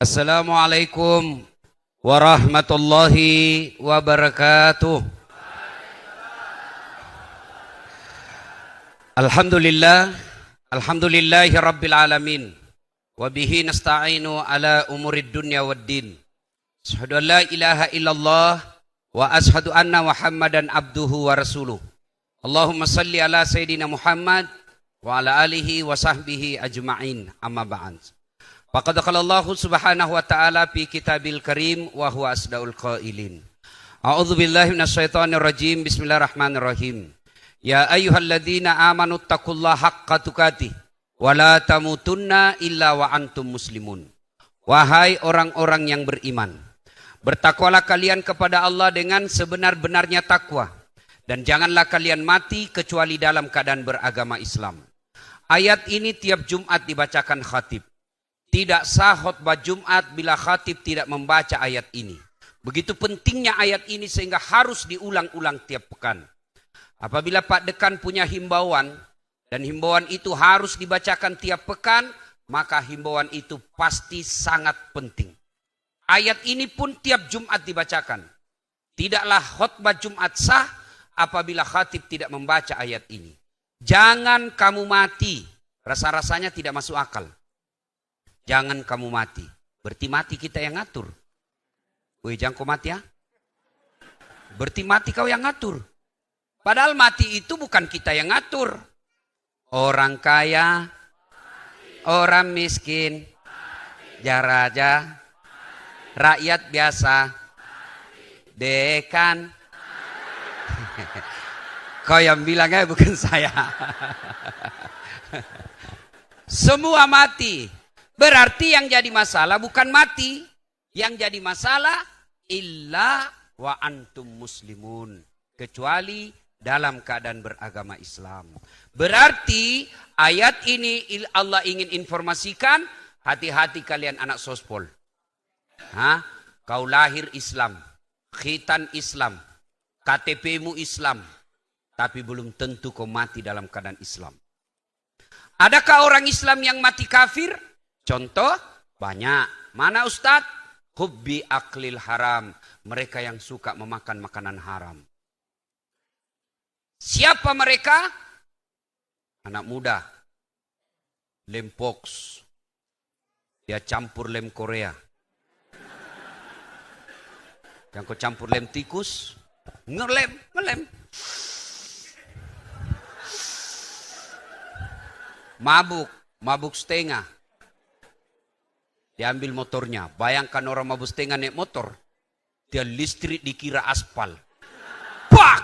Assalamualaikum warahmatullahi wabarakatuh. Alhamdulillahi rabbil alamin. Wabihi nasta'inu ala umurid dunya waddin. Asyhadu an la ilaha illallah wa ashhadu anna Muhammadan abduhu wa rasuluh. Allahumma salli ala Sayyidina Muhammad wa ala alihi wa sahbihi ajma'in, amma ba'd. Faqad qala Allah subhanahu wa ta'ala fi kitabil karim wa huwa asdaul qailin. A'udzu billahi minasyaitonir rajim. Bismillahirrahmanirrahim. Ya ayyuhalladzina amanu taqullaha haqqa tuqatih wa la tamutunna illa wa antum muslimun. Wahai orang-orang yang beriman, bertakwalah kalian kepada Allah dengan sebenar-benarnya takwa, dan janganlah kalian mati kecuali dalam keadaan beragama Islam. Ayat ini tiap Jumat dibacakan khatib. Tidak sah khutbah Jumat bila khatib tidak membaca ayat ini. Begitu pentingnya ayat ini sehingga harus diulang-ulang tiap pekan. Apabila Pak Dekan punya himbauan, dan himbauan itu harus dibacakan tiap pekan, maka himbauan itu pasti sangat penting. Ayat ini pun tiap Jumat dibacakan. Tidaklah khutbah Jumat sah apabila khatib tidak membaca ayat ini. Jangan kamu mati. Rasa-rasanya tidak masuk akal. Jangan kamu mati. Berarti mati kita yang ngatur. Woi, jangan kau mati ya. Berarti mati kau yang ngatur. Padahal mati itu bukan kita yang ngatur. Orang kaya, orang miskin, jaraja, rakyat biasa, dekan. Kau yang bilangnya bukan saya. Semua mati. Berarti yang jadi masalah bukan mati. Yang jadi masalah illa wa antum muslimun. Kecuali dalam keadaan beragama Islam. Berarti ayat ini Allah ingin informasikan, hati-hati kalian anak sospol. Kau lahir Islam, khitan Islam, KTP-mu Islam, tapi belum tentu kau mati dalam keadaan Islam. Adakah orang Islam yang mati kafir? Contoh banyak. Mana Ustadz? Hubbi aklil haram. Mereka yang suka memakan makanan haram. Siapa mereka? Anak muda. Lem pox. Dia campur lem Korea. Yang kau campur lem tikus. Ngelem. Mabuk setengah. Diambil motornya. Bayangkan orang mabuk setengah naik motor. Dia listrik dikira aspal. Pak!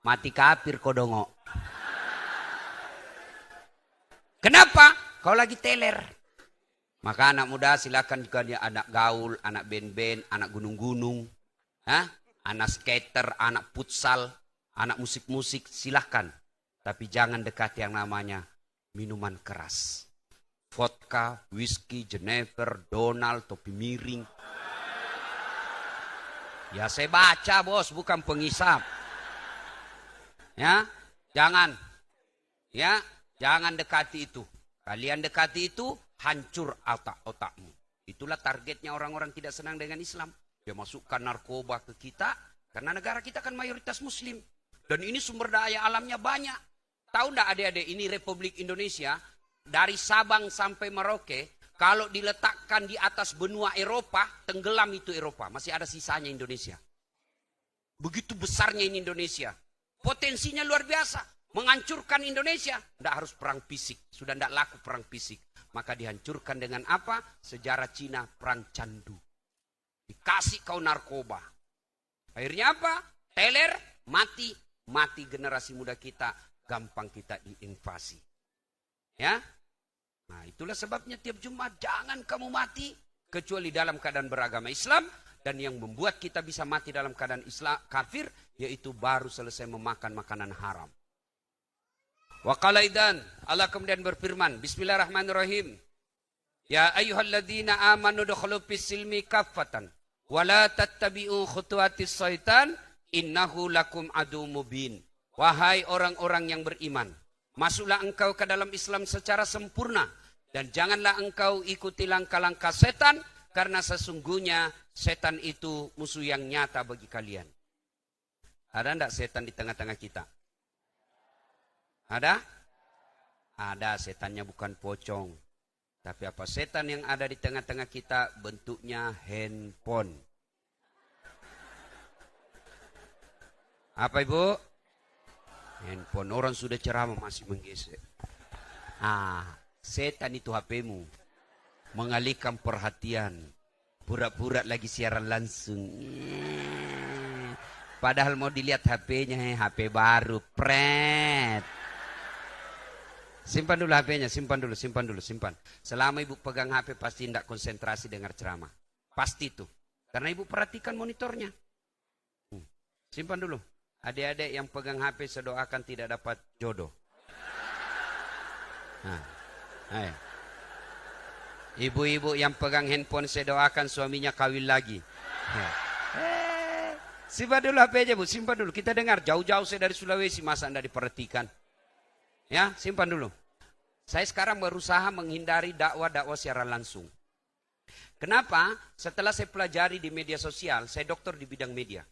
Mati kafir kodongo. Kenapa? Kau lagi teler. Maka anak muda silakan juga dia anak gaul, anak band-band, anak gunung-gunung. Anak skater, anak futsal, anak musik-musik, silahkan. Tapi jangan dekati yang namanya minuman keras. Vodka, whisky, Jenever, Donald, topi miring. Ya saya baca bos, bukan pengisap. Ya, jangan dekati itu. Kalian dekati itu, hancur otakmu. Itulah targetnya orang-orang tidak senang dengan Islam. Dia masukkan narkoba ke kita, karena negara kita kan mayoritas Muslim. Dan ini sumber daya alamnya banyak. Tahu enggak adik-adik, ini Republik Indonesia, dari Sabang sampai Merauke, kalau diletakkan di atas benua Eropa, tenggelam itu Eropa. Masih ada sisanya Indonesia. Begitu besarnya ini Indonesia. Potensinya luar biasa. Menghancurkan Indonesia. Tidak harus perang fisik. Sudah tidak laku perang fisik. Maka dihancurkan dengan apa? Sejarah Cina perang candu. Dikasih kau narkoba. Akhirnya apa? Teler, mati. Mati generasi muda kita. Gampang kita diinvasi. Ya. Nah itulah sebabnya tiap Jumat jangan kamu mati kecuali dalam keadaan beragama Islam, dan yang membuat kita bisa mati dalam keadaan Islam kafir yaitu baru selesai memakan makanan haram. Wa qala idan, Allah kemudian berfirman, Bismillahirrahmanirrahim. Ya ayyuhalladzina amanu dukhulu fis-silmi kaffatan wa la tattabi'u khutuwatis syaitan innahu lakum adu mubin. Wahai orang-orang yang beriman, Masuklah engkau ke dalam Islam secara sempurna. Dan janganlah engkau ikuti langkah-langkah setan. Karena sesungguhnya setan itu musuh yang nyata bagi kalian. Ada enggak setan di tengah-tengah kita? Ada? Ada, setannya bukan pocong. Tapi apa? Setan yang ada di tengah-tengah kita bentuknya handphone. Apa ibu? Handphone. Orang sudah ceramah masih menggesek. Setan itu HPmu. Mengalihkan perhatian. Pura-pura lagi siaran langsung. Padahal mau dilihat HP-nya, HP baru. Pret. Simpan dulu HP-nya, simpan dulu. Selama ibu pegang HP pasti tidak konsentrasi dengar ceramah. Pasti itu. Karena ibu perhatikan monitornya. Simpan dulu. Adik-adik yang pegang HP saya doakan tidak dapat jodoh. Ayo. Ibu-ibu yang pegang handphone saya doakan suaminya kawin lagi. Simpan dulu HP-nya bu, simpan dulu. Kita dengar jauh-jauh saya dari Sulawesi, masa anda diperhatikan? Ya, simpan dulu. Saya sekarang berusaha menghindari dakwah-dakwah secara langsung. Kenapa? Setelah saya pelajari di media sosial, saya dokter di bidang media.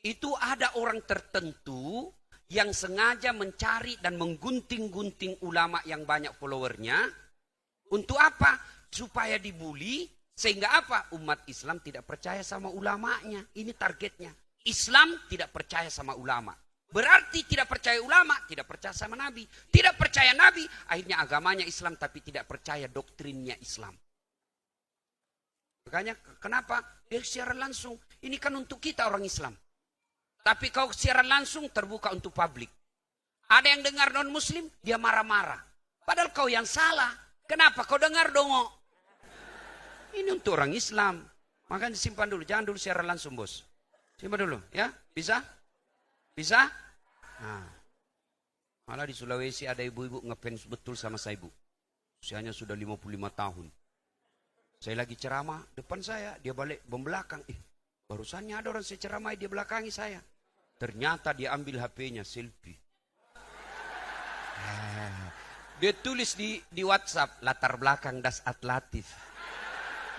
Itu ada orang tertentu yang sengaja mencari dan menggunting-gunting ulama yang banyak followernya. Untuk apa? Supaya dibully, sehingga apa? Umat Islam tidak percaya sama ulamanya. Ini targetnya. Islam tidak percaya sama ulama. Berarti tidak percaya ulama, tidak percaya sama Nabi. Tidak percaya Nabi, akhirnya agamanya Islam tapi tidak percaya doktrinnya Islam. Makanya kenapa? Dia siaran langsung. Ini kan untuk kita orang Islam. Tapi kau siaran langsung terbuka untuk publik. Ada yang dengar non muslim, dia marah-marah. Padahal kau yang salah. Kenapa kau dengar dongok? Ini untuk orang Islam. Makanya disimpan dulu, jangan dulu siaran langsung bos. Simpan dulu ya, bisa? Bisa? Nah, malah di Sulawesi ada ibu-ibu ngefans betul sama saya ibu. Usianya sudah 55 tahun. Saya lagi ceramah, depan saya, dia balik belakang. Barusannya ada orang saya ceramah, dia belakangi saya. Ternyata dia ambil HP-nya, selfie. Dia tulis di WhatsApp, latar belakang das atlatif.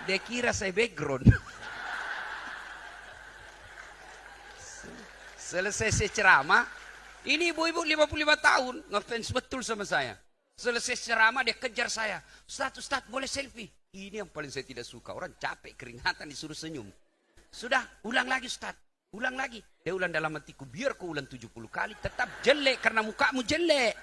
Dia kira saya background. Selesai saya ceramah, ini ibu-ibu 55 tahun, ngefans betul sama saya. Selesai ceramah dia kejar saya. Ustaz, boleh selfie? Ini yang paling saya tidak suka. Orang capek, keringatan, disuruh senyum. Sudah, ulang lagi Ustaz. Ulang lagi. Dia ulang dalam hatiku, biar kau ulang 70 kali, tetap jelek karena mukamu jelek.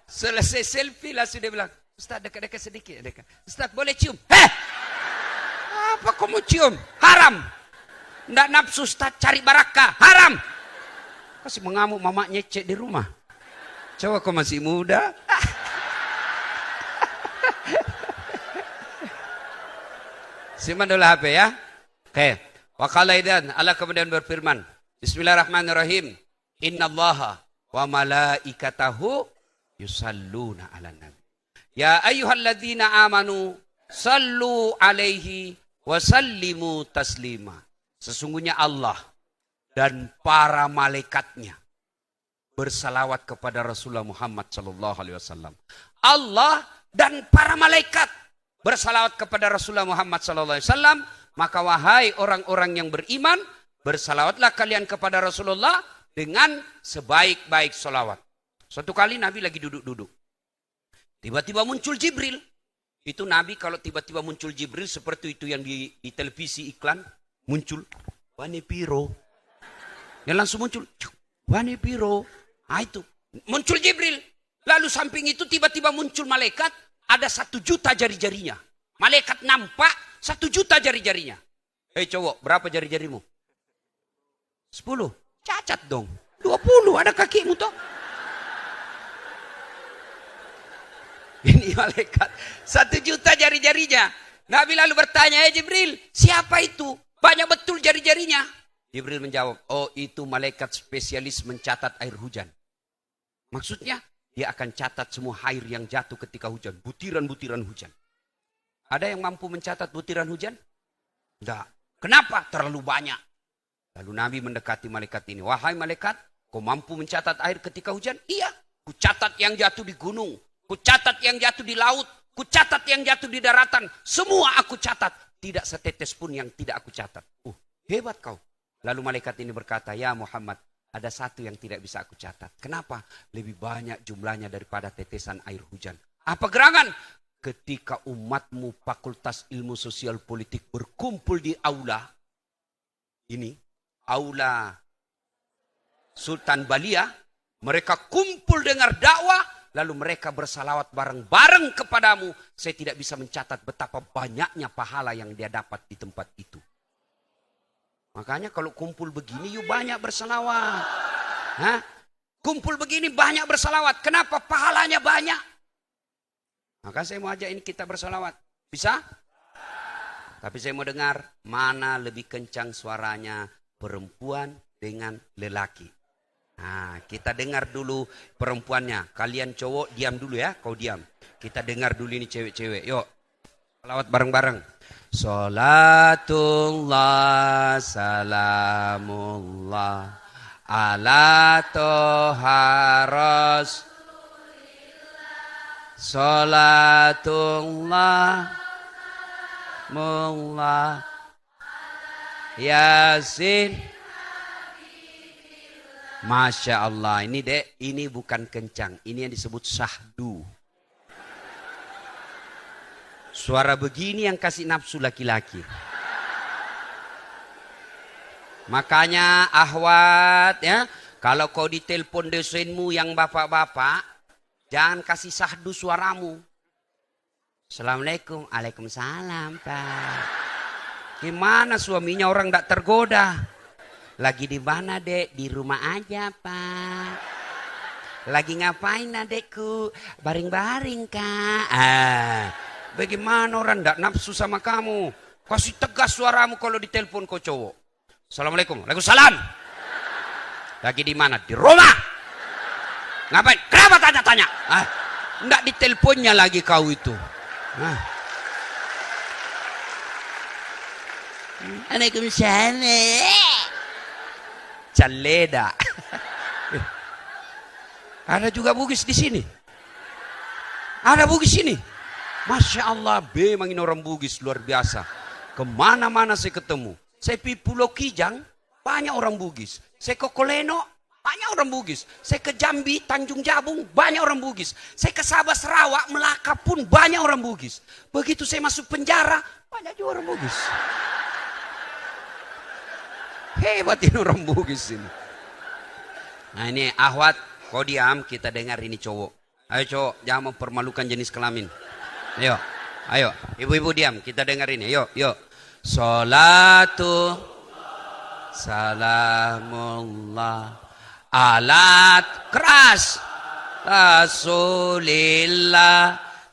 Selesai selfie langsung dia bilang, Ustaz dekat-dekat sedikit. Ustaz boleh cium? Apa kau mau cium? Haram. Nggak nafsu Ustaz cari barakah. Haram. Kasih mengamuk mama nyecek di rumah. Coba kau masih muda. Simpan dulu HP ya. Oke. Waqala idzan Allah kemudian berfirman. Bismillahirrahmanirrahim. Innallaha wa malaikatahu yusalluna 'alan nabi. Ya ayyuhalladzina amanu sallu 'alaihi wasallimu taslima. Sesungguhnya Allah dan para malaikatnya bersalawat kepada Rasulullah Muhammad sallallahu alaihi wasallam. Allah dan para malaikat bersalawat kepada Rasulullah Muhammad sallallahu alaihi wasallam, maka wahai orang-orang yang beriman, bersalawatlah kalian kepada Rasulullah dengan sebaik-baik salawat. Suatu kali Nabi lagi duduk-duduk. Tiba-tiba muncul Jibril. Itu Nabi kalau tiba-tiba muncul Jibril seperti itu yang di televisi iklan muncul Wane Piro. Yang langsung muncul Wane Piro. Itu muncul Jibril. Lalu samping itu tiba-tiba muncul malaikat, ada 1 juta jari-jarinya. Malaikat nampak 1 juta jari-jarinya. Hei cowok, berapa jari-jarimu? 10. Cacat dong. 20 ada kakimu toh. Ini malaikat 1 juta jari-jarinya. Nabi lalu bertanya, Jibril, siapa itu? Banyak betul jari-jarinya. Jibril menjawab, oh itu malaikat spesialis mencatat air hujan. Maksudnya, dia akan catat semua air yang jatuh ketika hujan. Butiran-butiran hujan. Ada yang mampu mencatat butiran hujan? Tidak. Kenapa? Terlalu banyak. Lalu Nabi mendekati malaikat ini. Wahai malaikat, kau mampu mencatat air ketika hujan? Iya. Ku catat yang jatuh di gunung. Ku catat yang jatuh di laut. Ku catat yang jatuh di daratan. Semua aku catat. Tidak setetes pun yang tidak aku catat. Hebat kau. Lalu malaikat ini berkata, ya Muhammad, ada satu yang tidak bisa aku catat. Kenapa? Lebih banyak jumlahnya daripada tetesan air hujan. Apa gerangan? Ketika umatmu Fakultas Ilmu Sosial Politik berkumpul di aula ini, aula Sultan Balia, mereka kumpul dengar dakwah, lalu mereka bersalawat bareng-bareng kepadamu. Saya tidak bisa mencatat betapa banyaknya pahala yang dia dapat di tempat itu. Makanya kalau kumpul begini, yuk banyak bersalawat. Hah? Kumpul begini banyak bersalawat. Kenapa? Pahalanya banyak. Maka saya mau ajak ini kita bersalawat. Bisa? Tapi saya mau dengar mana lebih kencang suaranya perempuan dengan lelaki. Nah, kita dengar dulu perempuannya. Kalian cowok diam dulu ya, kau diam. Kita dengar dulu ini cewek-cewek. Yuk, salawat bareng-bareng. Salatullah, salamullah, ala toha rasulillah. Salatullah, mullah, yasin. Masya Allah, ini dek, ini bukan kencang, ini yang disebut syahdu. Suara begini yang kasih nafsu laki-laki. Makanya ahwat ya, kalau kau ditelepon dosenmu yang bapak-bapak, jangan kasih syahdu suaramu. Assalamualaikum, waalaikumsalam Pak. Gimana suaminya orang tidak tergoda? Lagi di mana dek? Di rumah aja Pak. Lagi ngapain adekku? Baring-baring Kak. Bagaimana orang tidak nafsu sama kamu? Kasih tegas suaramu kalau ditelepon kau cowok. Assalamualaikum. Waalaikumsalam. Lagi di mana? Di rumah. Ngapain? Kenapa tanya-tanya? Enggak diteleponnya lagi kau itu. Waalaikumsalam. Caleda. Ada juga Bugis di sini. Ada Bugis ini. Masya Allah, memang ini orang Bugis luar biasa. Kemana-mana saya ketemu. Saya pergi Pulau Kijang, banyak orang Bugis. Saya ke Koleno, banyak orang Bugis. Saya ke Jambi, Tanjung Jabung, banyak orang Bugis. Saya ke Sabah, Sarawak, Melaka pun banyak orang Bugis. Begitu saya masuk penjara, banyak juga orang Bugis. Hebat ini orang Bugis ini. Nah ini ahwat, kau diam, kita dengar ini cowok. Ayo cowok, jangan mempermalukan jenis kelamin. Ayo, ayo, ibu-ibu diam, kita dengar ini. Yuk, yuk. Salatu, salamullah, alat keras, Rasulillah.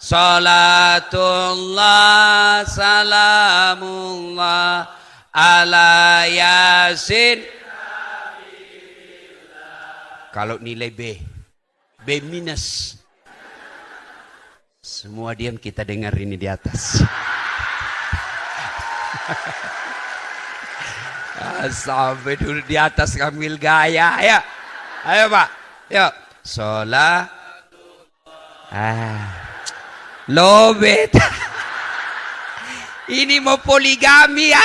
Salatullah, salamullah, ala yasin. Kalau nilai B minus. Semua diam, kita dengar ini di atas. Sampai dulu di atas ngambil gaya. Ayo, ayo Pak. Yuk. Sholat. Lobet. Ini mau poligami.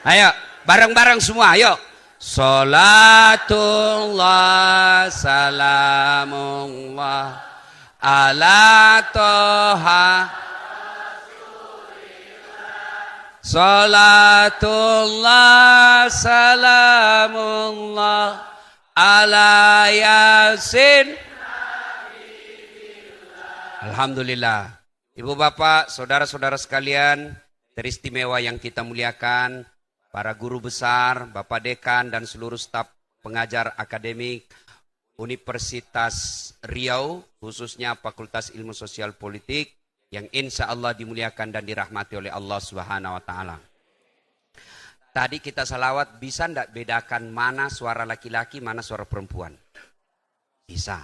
Ayo, bareng-barang semua. Ayo. Salatullah, salamullah, ala toha. Salatullah, salamullah, ala yasin. Alhamdulillah. Ibu bapak, saudara-saudara sekalian, teristimewa yang kita muliakan, para guru besar, Bapak Dekan dan seluruh staf pengajar akademik Universitas Riau, khususnya Fakultas Ilmu Sosial Politik, yang insya Allah dimuliakan dan dirahmati oleh Allah Subhanahu wa Ta'ala. Tadi kita salawat, bisa ndak bedakan mana suara laki-laki, mana suara perempuan? Bisa.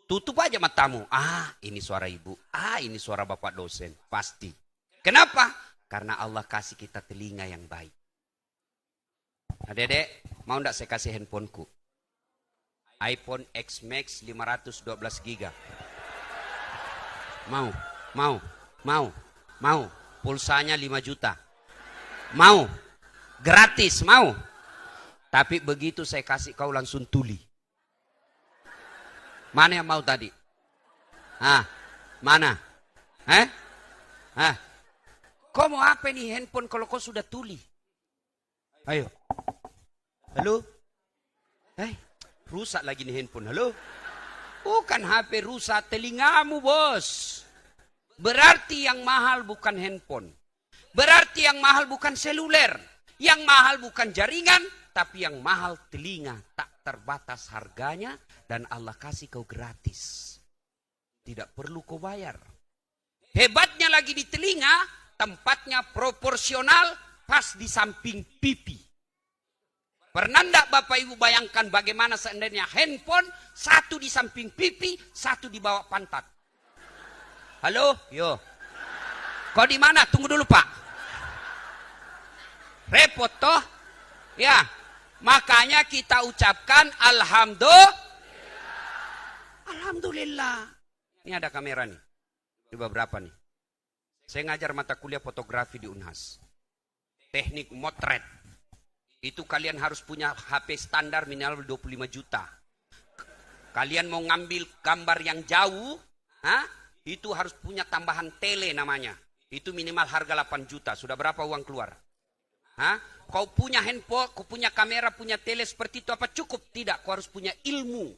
Tutup aja matamu. Ah, ini suara ibu. Ah, ini suara bapak dosen. Pasti. Kenapa? Karena Allah kasih kita telinga yang baik. Adik-adik, mau enggak saya kasih handphoneku? iPhone X Max 512 GB. Mau. Pulsanya 5 juta. Mau. Gratis, mau. Tapi begitu saya kasih kau langsung tuli. Mana yang mau tadi? Mana? Kau mau apa nih handphone kalau kau sudah tuli? Ayo. Halo? Rusak lagi nih handphone. Halo? Bukan HP rusak, telingamu bos. Berarti yang mahal bukan handphone. Berarti yang mahal bukan seluler. Yang mahal bukan jaringan. Tapi yang mahal telinga. Tak terbatas harganya. Dan Allah kasih kau gratis. Tidak perlu kau bayar. Hebatnya lagi di telinga. Tempatnya proporsional. Pas di samping pipi. Pernah enggak Bapak Ibu bayangkan bagaimana seandainya handphone. Satu di samping pipi. Satu di bawah pantat. Halo? Yo. Kau di mana? Tunggu dulu Pak. Repot toh? Ya. Makanya kita ucapkan Alhamdulillah. Ini ada kamera nih. Ini beberapa nih. Saya ngajar mata kuliah fotografi di Unhas. Teknik motret. Itu kalian harus punya HP standar minimal 25 juta. Kalian mau ngambil gambar yang jauh, itu harus punya tambahan tele namanya. Itu minimal harga 8 juta. Sudah berapa uang keluar? Kau punya handphone, kau punya kamera, punya tele seperti itu apa cukup? Tidak, kau harus punya ilmu.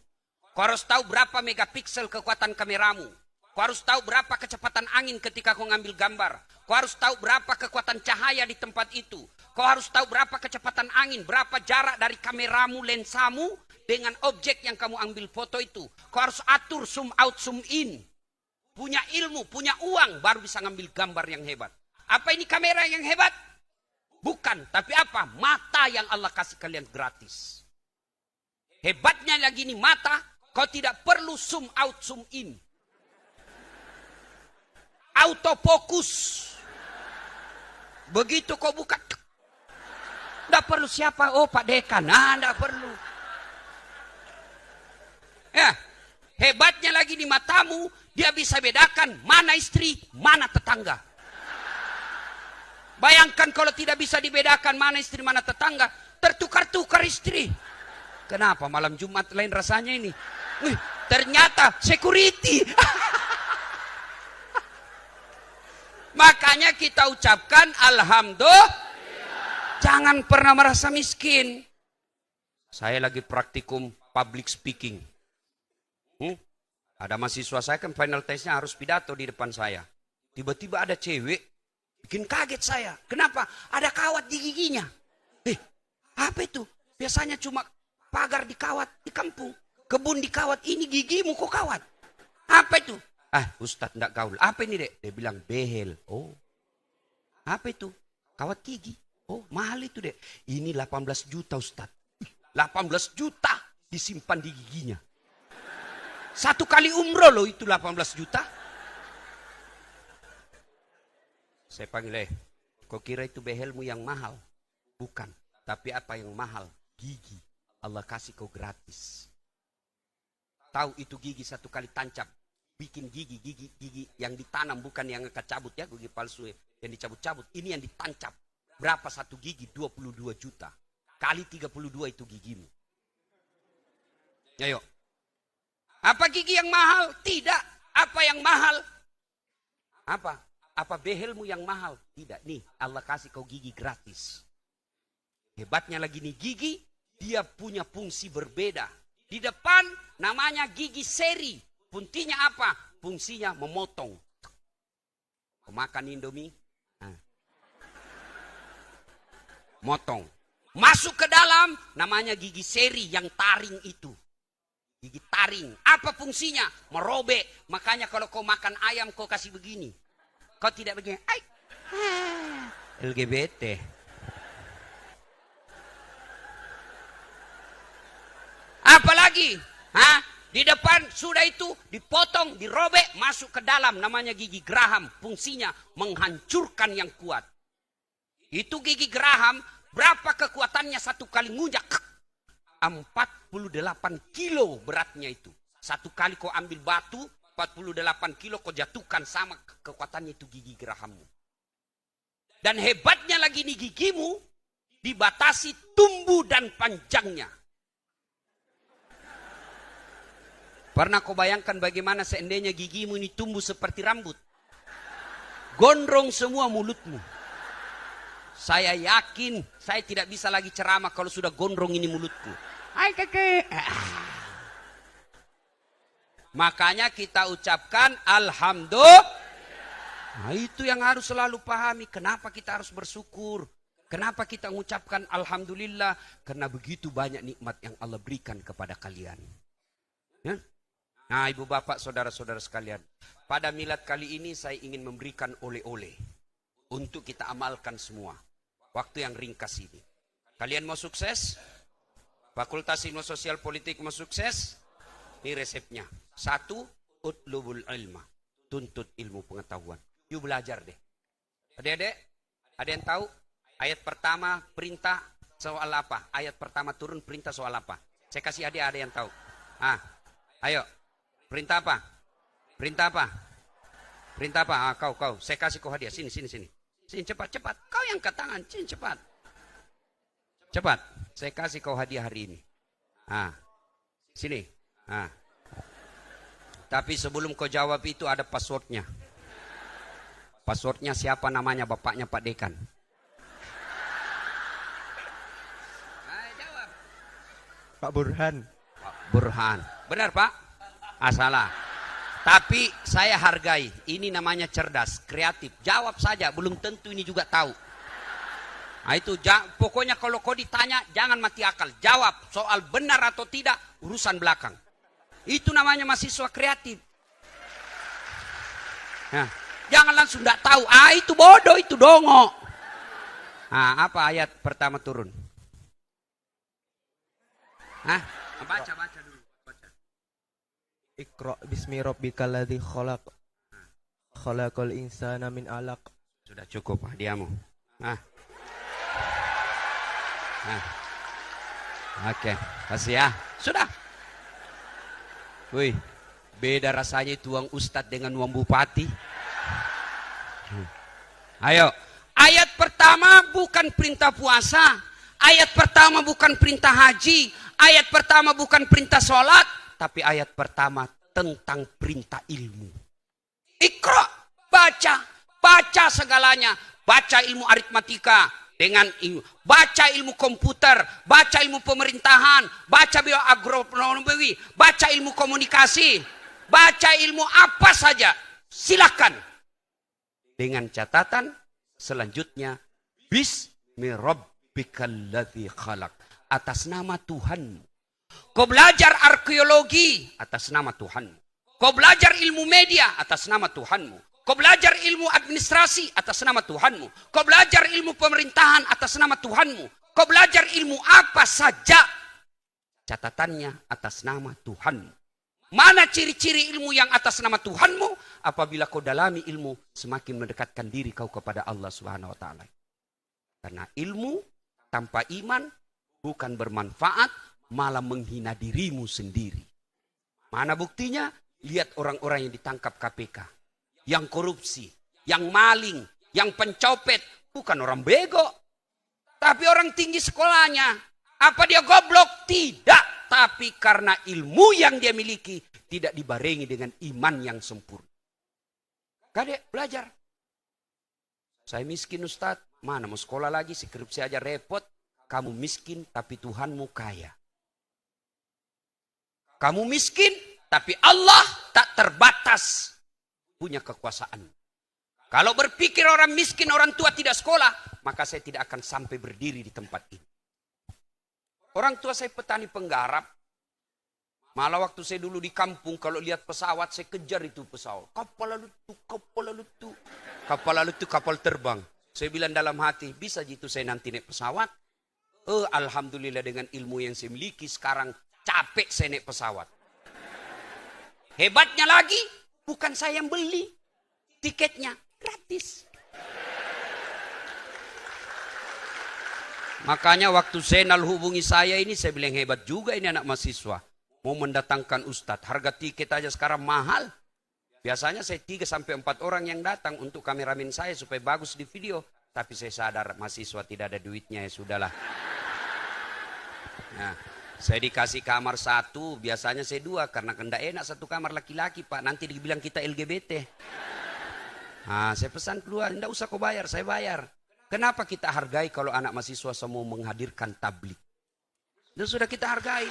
Kau harus tahu berapa megapiksel kekuatan kameramu. Kau harus tahu berapa kecepatan angin ketika kau ngambil gambar. Kau harus tahu berapa kekuatan cahaya di tempat itu. Kau harus tahu berapa kecepatan angin, berapa jarak dari kameramu, lensamu dengan objek yang kamu ambil foto itu. Kau harus atur zoom out, zoom in. Punya ilmu, punya uang, baru bisa ngambil gambar yang hebat. Apa ini kamera yang hebat? Bukan, tapi apa? Mata yang Allah kasih kalian gratis. Hebatnya lagi nih mata, kau tidak perlu zoom out, zoom in. Autofokus. Begitu kau buka, tidak perlu siapa, oh Pak Dekan, tidak perlu. Ya, hebatnya lagi di matamu, dia bisa bedakan mana istri, mana tetangga. Bayangkan kalau tidak bisa dibedakan mana istri, mana tetangga, tertukar-tukar istri. Kenapa malam Jumat lain rasanya ini? Ternyata security. Makanya kita ucapkan Alhamdulillah. Jangan pernah merasa miskin. Saya lagi praktikum public speaking. Ada mahasiswa saya kan final testnya harus pidato di depan saya. Tiba-tiba ada cewek, bikin kaget saya. Kenapa? Ada kawat di giginya. Apa itu? Biasanya cuma pagar dikawat di kampung. Kebun dikawat, ini gigimu kok kawat. Apa itu? Ustadz enggak gaul. Apa ini dek? Dia bilang behel. Oh. Apa itu? Kawat gigi. Oh mahal itu dek. Ini 18 juta Ustadz. 18 juta disimpan di giginya. Satu kali umroh loh itu 18 juta. Saya panggil, kau kira itu behelmu yang mahal? Bukan. Tapi apa yang mahal? Gigi. Allah kasih kau gratis. Tahu itu gigi satu kali tancap. Bikin gigi yang ditanam, bukan yang kecabut ya, gigi palsu yang dicabut-cabut. Ini yang ditancap. Berapa satu gigi? 22 juta. Kali 32 itu gigimu. Ayo. Apa gigi yang mahal? Tidak. Apa yang mahal? Apa? Apa behelmu yang mahal? Tidak. Nih, Allah kasih kau gigi gratis. Hebatnya lagi nih gigi, dia punya fungsi berbeda. Di depan namanya gigi seri. Fungsinya apa? Fungsinya memotong. Kau makan Indomie? Motong. Masuk ke dalam, namanya gigi seri yang taring itu. Gigi taring. Apa fungsinya? Merobek. Makanya kalau kau makan ayam, kau kasih begini. Kau tidak begini. LGBT. Apalagi? Di depan sudah itu dipotong, dirobek, masuk ke dalam. Namanya gigi geraham. Fungsinya menghancurkan yang kuat. Itu gigi geraham, berapa kekuatannya satu kali ngunjak? 48 kilo beratnya itu. Satu kali kau ambil batu, 48 kilo kau jatuhkan, sama kekuatannya itu gigi gerahammu. Dan hebatnya lagi nih gigimu, dibatasi tumbuh dan panjangnya. Pernah kau bayangkan bagaimana seandainya gigimu ini tumbuh seperti rambut? Gondrong semua mulutmu. Saya yakin saya tidak bisa lagi ceramah kalau sudah gondrong ini mulutku. Hai kakek. Makanya kita ucapkan Alhamdulillah. Nah, itu yang harus selalu pahami. Kenapa kita harus bersyukur? Kenapa kita mengucapkan Alhamdulillah? Karena begitu banyak nikmat yang Allah berikan kepada kalian. Ya? Nah, ibu bapak, saudara-saudara sekalian, pada milad kali ini saya ingin memberikan oleh-oleh untuk kita amalkan semua. Waktu yang ringkas ini. Kalian mau sukses? Fakultas Ilmu Sosial Politik mau sukses? Ini resepnya. 1, utlubul ilma. Tuntut ilmu pengetahuan. Yuk belajar deh. Adik-adik, ada yang tahu? Ayat pertama perintah soal apa? Ayat pertama turun perintah soal apa? Saya kasih adik, ada yang tahu? Ayo. Perintah apa? Perintah apa? Perintah apa? Kau. Saya kasih kau hadiah. Sini. Sini cepat. Kau yang angkat tangan. Sini cepat. Cepat. Saya kasih kau hadiah hari ini. Sini. Tapi sebelum kau jawab itu ada passwordnya. Passwordnya siapa namanya? Bapaknya Pak Dekan. Jawab. Pak Burhan. Pak Burhan. Benar Pak? Salah. Tapi saya hargai. Ini namanya cerdas, kreatif. Jawab saja, belum tentu ini juga tahu. Nah itu, pokoknya kalau kau ditanya, jangan mati akal. Jawab, soal benar atau tidak, urusan belakang. Itu namanya mahasiswa kreatif. Nah, jangan langsung tidak tahu. Itu bodoh, itu dongo. Apa ayat pertama turun? Baca dulu. Iqra bismi rabbikal ladzi khalaq. Khalaqal insana min 'alaq. Sudah cukup hadiahmu. Oke, kasih ya. Sudah. Wih, beda rasanya itu uang ustadz dengan uang bupati. Ayo, ayat pertama bukan perintah puasa. Ayat pertama bukan perintah haji. Ayat pertama bukan perintah sholat. Tapi ayat pertama tentang perintah ilmu. Iqra, baca segalanya. Baca ilmu aritmatika dengan ilmu, baca ilmu komputer, baca ilmu pemerintahan, baca bioagronomi, baca ilmu komunikasi, baca ilmu apa saja. Silakan. Dengan catatan selanjutnya, bismi rabbikal ladzi khalaq. Atas nama Tuhanmu. Kau belajar arkeologi atas nama Tuhanmu. Kau belajar ilmu media atas nama Tuhanmu. Kau belajar ilmu administrasi atas nama Tuhanmu. Kau belajar ilmu pemerintahan atas nama Tuhanmu. Kau belajar ilmu apa saja. Catatannya atas nama Tuhanmu. Mana ciri-ciri ilmu yang atas nama Tuhanmu? Apabila kau dalami ilmu, semakin mendekatkan diri kau kepada Allah Subhanahu wa Ta'ala. Karena ilmu tanpa iman bukan bermanfaat, malah menghina dirimu sendiri. Mana buktinya? Lihat orang-orang yang ditangkap KPK. Yang korupsi, yang maling, yang pencopet. Bukan orang bego. Tapi orang tinggi sekolahnya. Apa dia goblok? Tidak. Tapi karena ilmu yang dia miliki tidak dibarengi dengan iman yang sempurna. Kadek, belajar. Saya miskin Ustadz. Mana mau sekolah lagi, skripsi aja repot. Kamu miskin tapi Tuhanmu kaya. Kamu miskin, tapi Allah tak terbatas punya kekuasaan. Kalau berpikir orang miskin, orang tua tidak sekolah, maka saya tidak akan sampai berdiri di tempat ini. Orang tua saya petani penggarap. Malah waktu saya dulu di kampung, kalau lihat pesawat, saya kejar itu pesawat. Kapal lalu tu. Kapal terbang. Saya bilang dalam hati, bisa gitu saya nanti naik pesawat. Alhamdulillah dengan ilmu yang saya miliki, sekarang capek saya naik pesawat. Hebatnya lagi, bukan saya yang beli. Tiketnya gratis. Makanya waktu Zainal hubungi saya ini, saya bilang hebat juga ini anak mahasiswa. Mau mendatangkan ustadz. Harga tiket aja sekarang mahal. Biasanya saya 3-4 orang yang datang untuk kameramen saya supaya bagus di video. Tapi saya sadar mahasiswa tidak ada duitnya, ya sudahlah. Nah, saya dikasih kamar 1, biasanya saya 2. Karena tidak enak 1 kamar laki-laki Pak. Nanti dibilang kita LGBT. Nah, saya pesan keluar, tidak usah kau bayar, saya bayar. Kenapa kita hargai kalau anak mahasiswa semua menghadirkan tablik? Itu sudah kita hargai.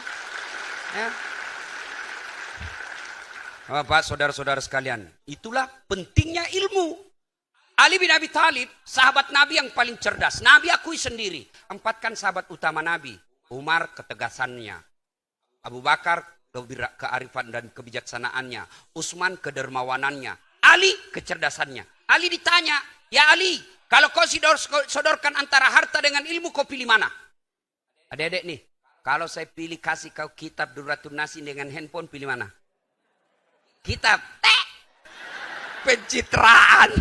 Ya. Bapak, saudara-saudara sekalian, itulah pentingnya ilmu. Ali bin Abi Thalib, sahabat Nabi yang paling cerdas. Nabi akui sendiri, 4 kan sahabat utama Nabi. Umar ketegasannya, Abu Bakar kearifan dan kebijaksanaannya, Utsman kedermawanannya, Ali kecerdasannya. Ali ditanya, ya Ali, kalau kau sodorkan antara harta dengan ilmu, kau pilih mana? Adik-adik nih, kalau saya pilih kasih kau kitab Durratun Nasim dengan handphone, pilih mana? Kitab. Pencitraan.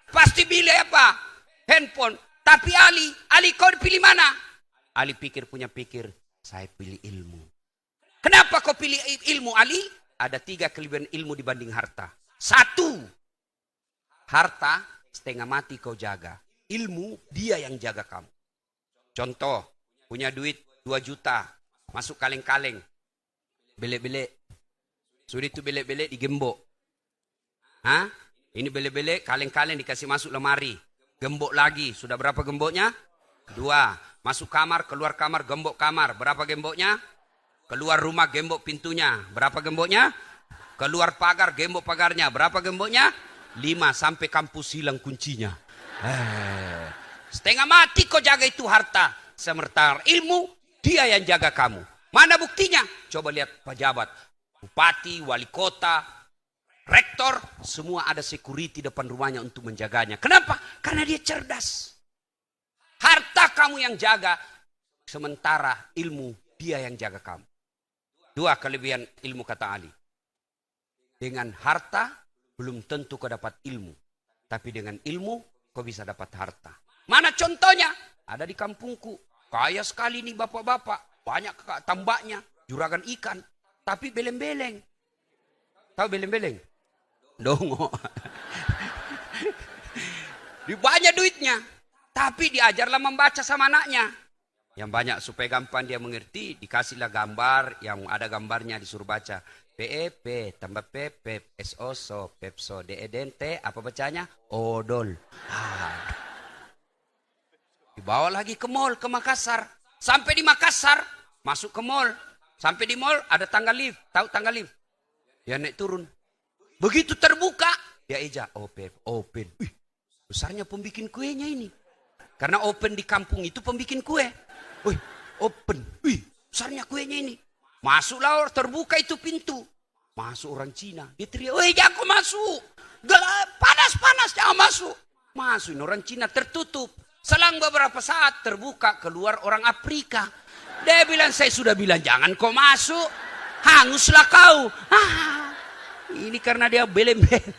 Pasti pilih apa? Handphone. Tapi Ali kau pilih mana? Ali punya pikir, saya pilih ilmu. Kenapa kau pilih ilmu, Ali? Ada 3 kelebihan ilmu dibanding harta. 1, harta setengah mati kau jaga. Ilmu dia yang jaga kamu. Contoh, punya duit 2 juta, masuk kaleng-kaleng, belek-belek. Sudah itu belek-belek digembok. Hah? Ini belek-belek, kaleng-kaleng dikasih masuk lemari. Gembok lagi, sudah berapa gemboknya? 2. Masuk kamar, keluar kamar, gembok kamar. Berapa gemboknya? Keluar rumah, gembok pintunya. Berapa gemboknya? Keluar pagar, gembok pagarnya. Berapa gemboknya? 5, sampai kampus hilang kuncinya. Setengah mati kau jaga itu harta. Sementara ilmu, dia yang jaga kamu. Mana buktinya? Coba lihat pejabat. Bupati, wali kota, rektor, semua ada security depan rumahnya untuk menjaganya. Kenapa? Karena dia cerdas. Harta kamu yang jaga, sementara ilmu dia yang jaga kamu. 2 kelebihan ilmu kata Ali. Dengan harta belum tentu kau dapat ilmu. Tapi dengan ilmu kau bisa dapat harta. Mana contohnya? Ada di kampungku. Kaya sekali nih bapak-bapak. Banyak tambaknya, juragan ikan. Tapi beleng-beleng. Tahu beleng-beleng? Dongo. Banyak duitnya. Tapi diajarlah membaca sama anaknya. Yang banyak supaya gampang dia mengerti. Dikasihlah gambar. Yang ada gambarnya disuruh baca. PEP tambah PP SOSO Pepso DEDNT. Apa bacanya? Odol. Dibawa lagi ke mall ke Makassar. Sampai di Makassar. Masuk ke mall. Sampai di mall ada tangga lift. Tahu tangga lift? Dia naik turun. Begitu terbuka. Dia eja. Open. Wih, besarnya pembikin kuenya ini. Karena open di kampung itu pembikin kue. Wih, open. Wih, besarnya kuenya ini. Masuklah, terbuka itu pintu. Masuk orang Cina. Dia teriak, wih jangan masuk. Panas, jangan masuk. Masuk, orang Cina tertutup. Selang beberapa saat terbuka, keluar orang Afrika. Dia bilang, saya sudah bilang jangan kau masuk. Hanguslah kau. Ini karena dia belem-belem.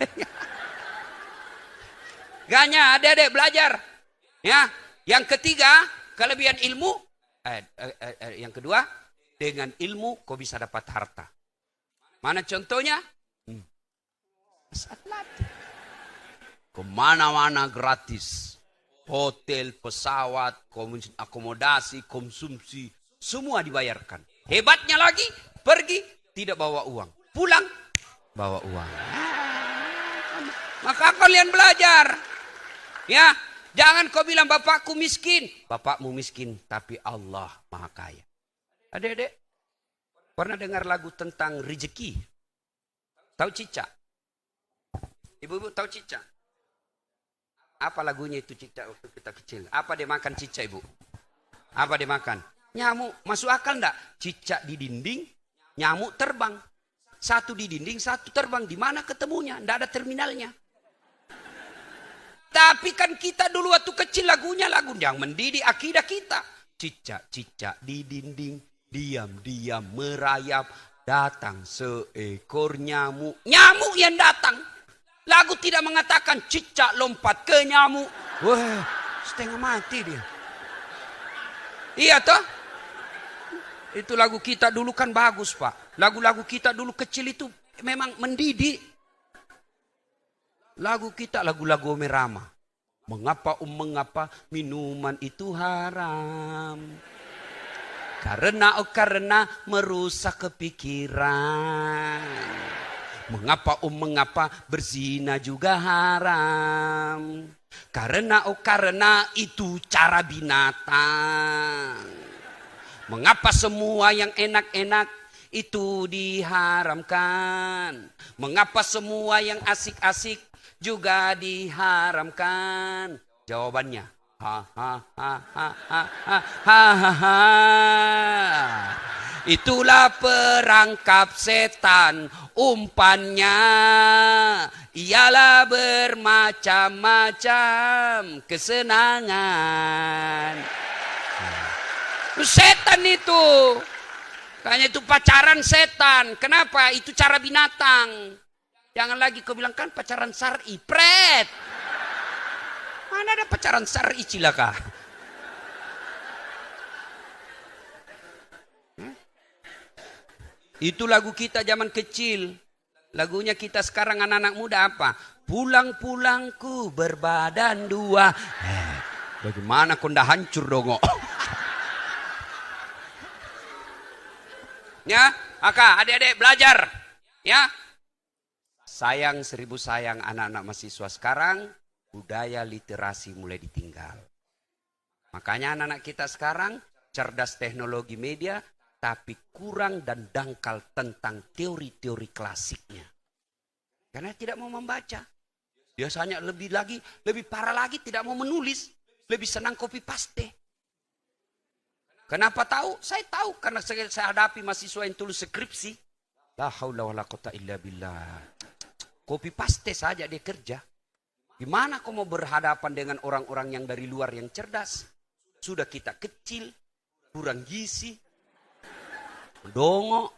Ganya, adik-adik belajar. Ya, yang ketiga, kelebihan ilmu. Yang kedua, dengan ilmu kau bisa dapat harta. Mana contohnya? Saat latih. Kemana-mana gratis. Hotel, pesawat, akomodasi, konsumsi. Semua dibayarkan. Hebatnya lagi, pergi tidak bawa uang. Pulang, bawa uang. Maka kalian belajar. Ya, jangan kau bilang bapakku miskin. Bapakmu miskin, tapi Allah maha kaya. Adik-adik, pernah dengar lagu tentang rezeki? Tahu cicak? Ibu-ibu tahu cicak? Apa lagunya itu cicak waktu kita kecil? Apa dia makan cicak, Ibu? Apa dia makan? Nyamuk. Masuk akal enggak? Cicak di dinding, nyamuk terbang. Satu di dinding, satu terbang. Di mana ketemunya? Enggak ada terminalnya. Tapi kan kita dulu waktu kecil lagunya lagu yang mendidik akidah kita. Cicak-cicak di dinding, Diam-diam merayap, datang seekor nyamuk. Nyamuk yang datang. Lagu tidak mengatakan cicak lompat ke nyamuk. Wah, setengah mati dia. Iya toh? Itu lagu kita dulu kan bagus, Pak. Lagu-lagu kita dulu kecil itu memang mendidik. Lagu kita lagu-lagu merama. Mengapa minuman itu haram? Karena merusak kepikiran. Mengapa berzina juga haram? Karena itu cara binatang. Mengapa semua yang enak-enak itu diharamkan? Mengapa semua yang asik-asik juga diharamkan? Jawabannya, itulah perangkap setan, umpannya ialah bermacam-macam kesenangan. Setan itu, kayaknya itu pacaran setan. Kenapa? Itu cara binatang. Jangan lagi kau bilang kan pacaran syar'i, pret. Mana ada pacaran syar'i cilaka? Itu lagu kita zaman kecil. Lagunya kita sekarang anak-anak muda apa? Pulang-pulangku berbadan dua. Bagaimana kau ndak hancur dong? Ya, maka adik-adik belajar. Ya, sayang seribu sayang anak-anak mahasiswa sekarang, budaya literasi mulai ditinggal. Makanya anak-anak kita sekarang cerdas teknologi media, tapi kurang dan dangkal tentang teori-teori klasiknya. Karena tidak mau membaca. Biasanya lebih parah lagi tidak mau menulis. Lebih senang copy paste. Kenapa tahu? Saya tahu karena saya hadapi mahasiswa yang tulis skripsi. La haula wala quwata illa billah. Copy paste saja dia kerja. Gimana kau mau berhadapan dengan orang-orang yang dari luar yang cerdas? Sudah kita kecil, kurang gizi, dongok.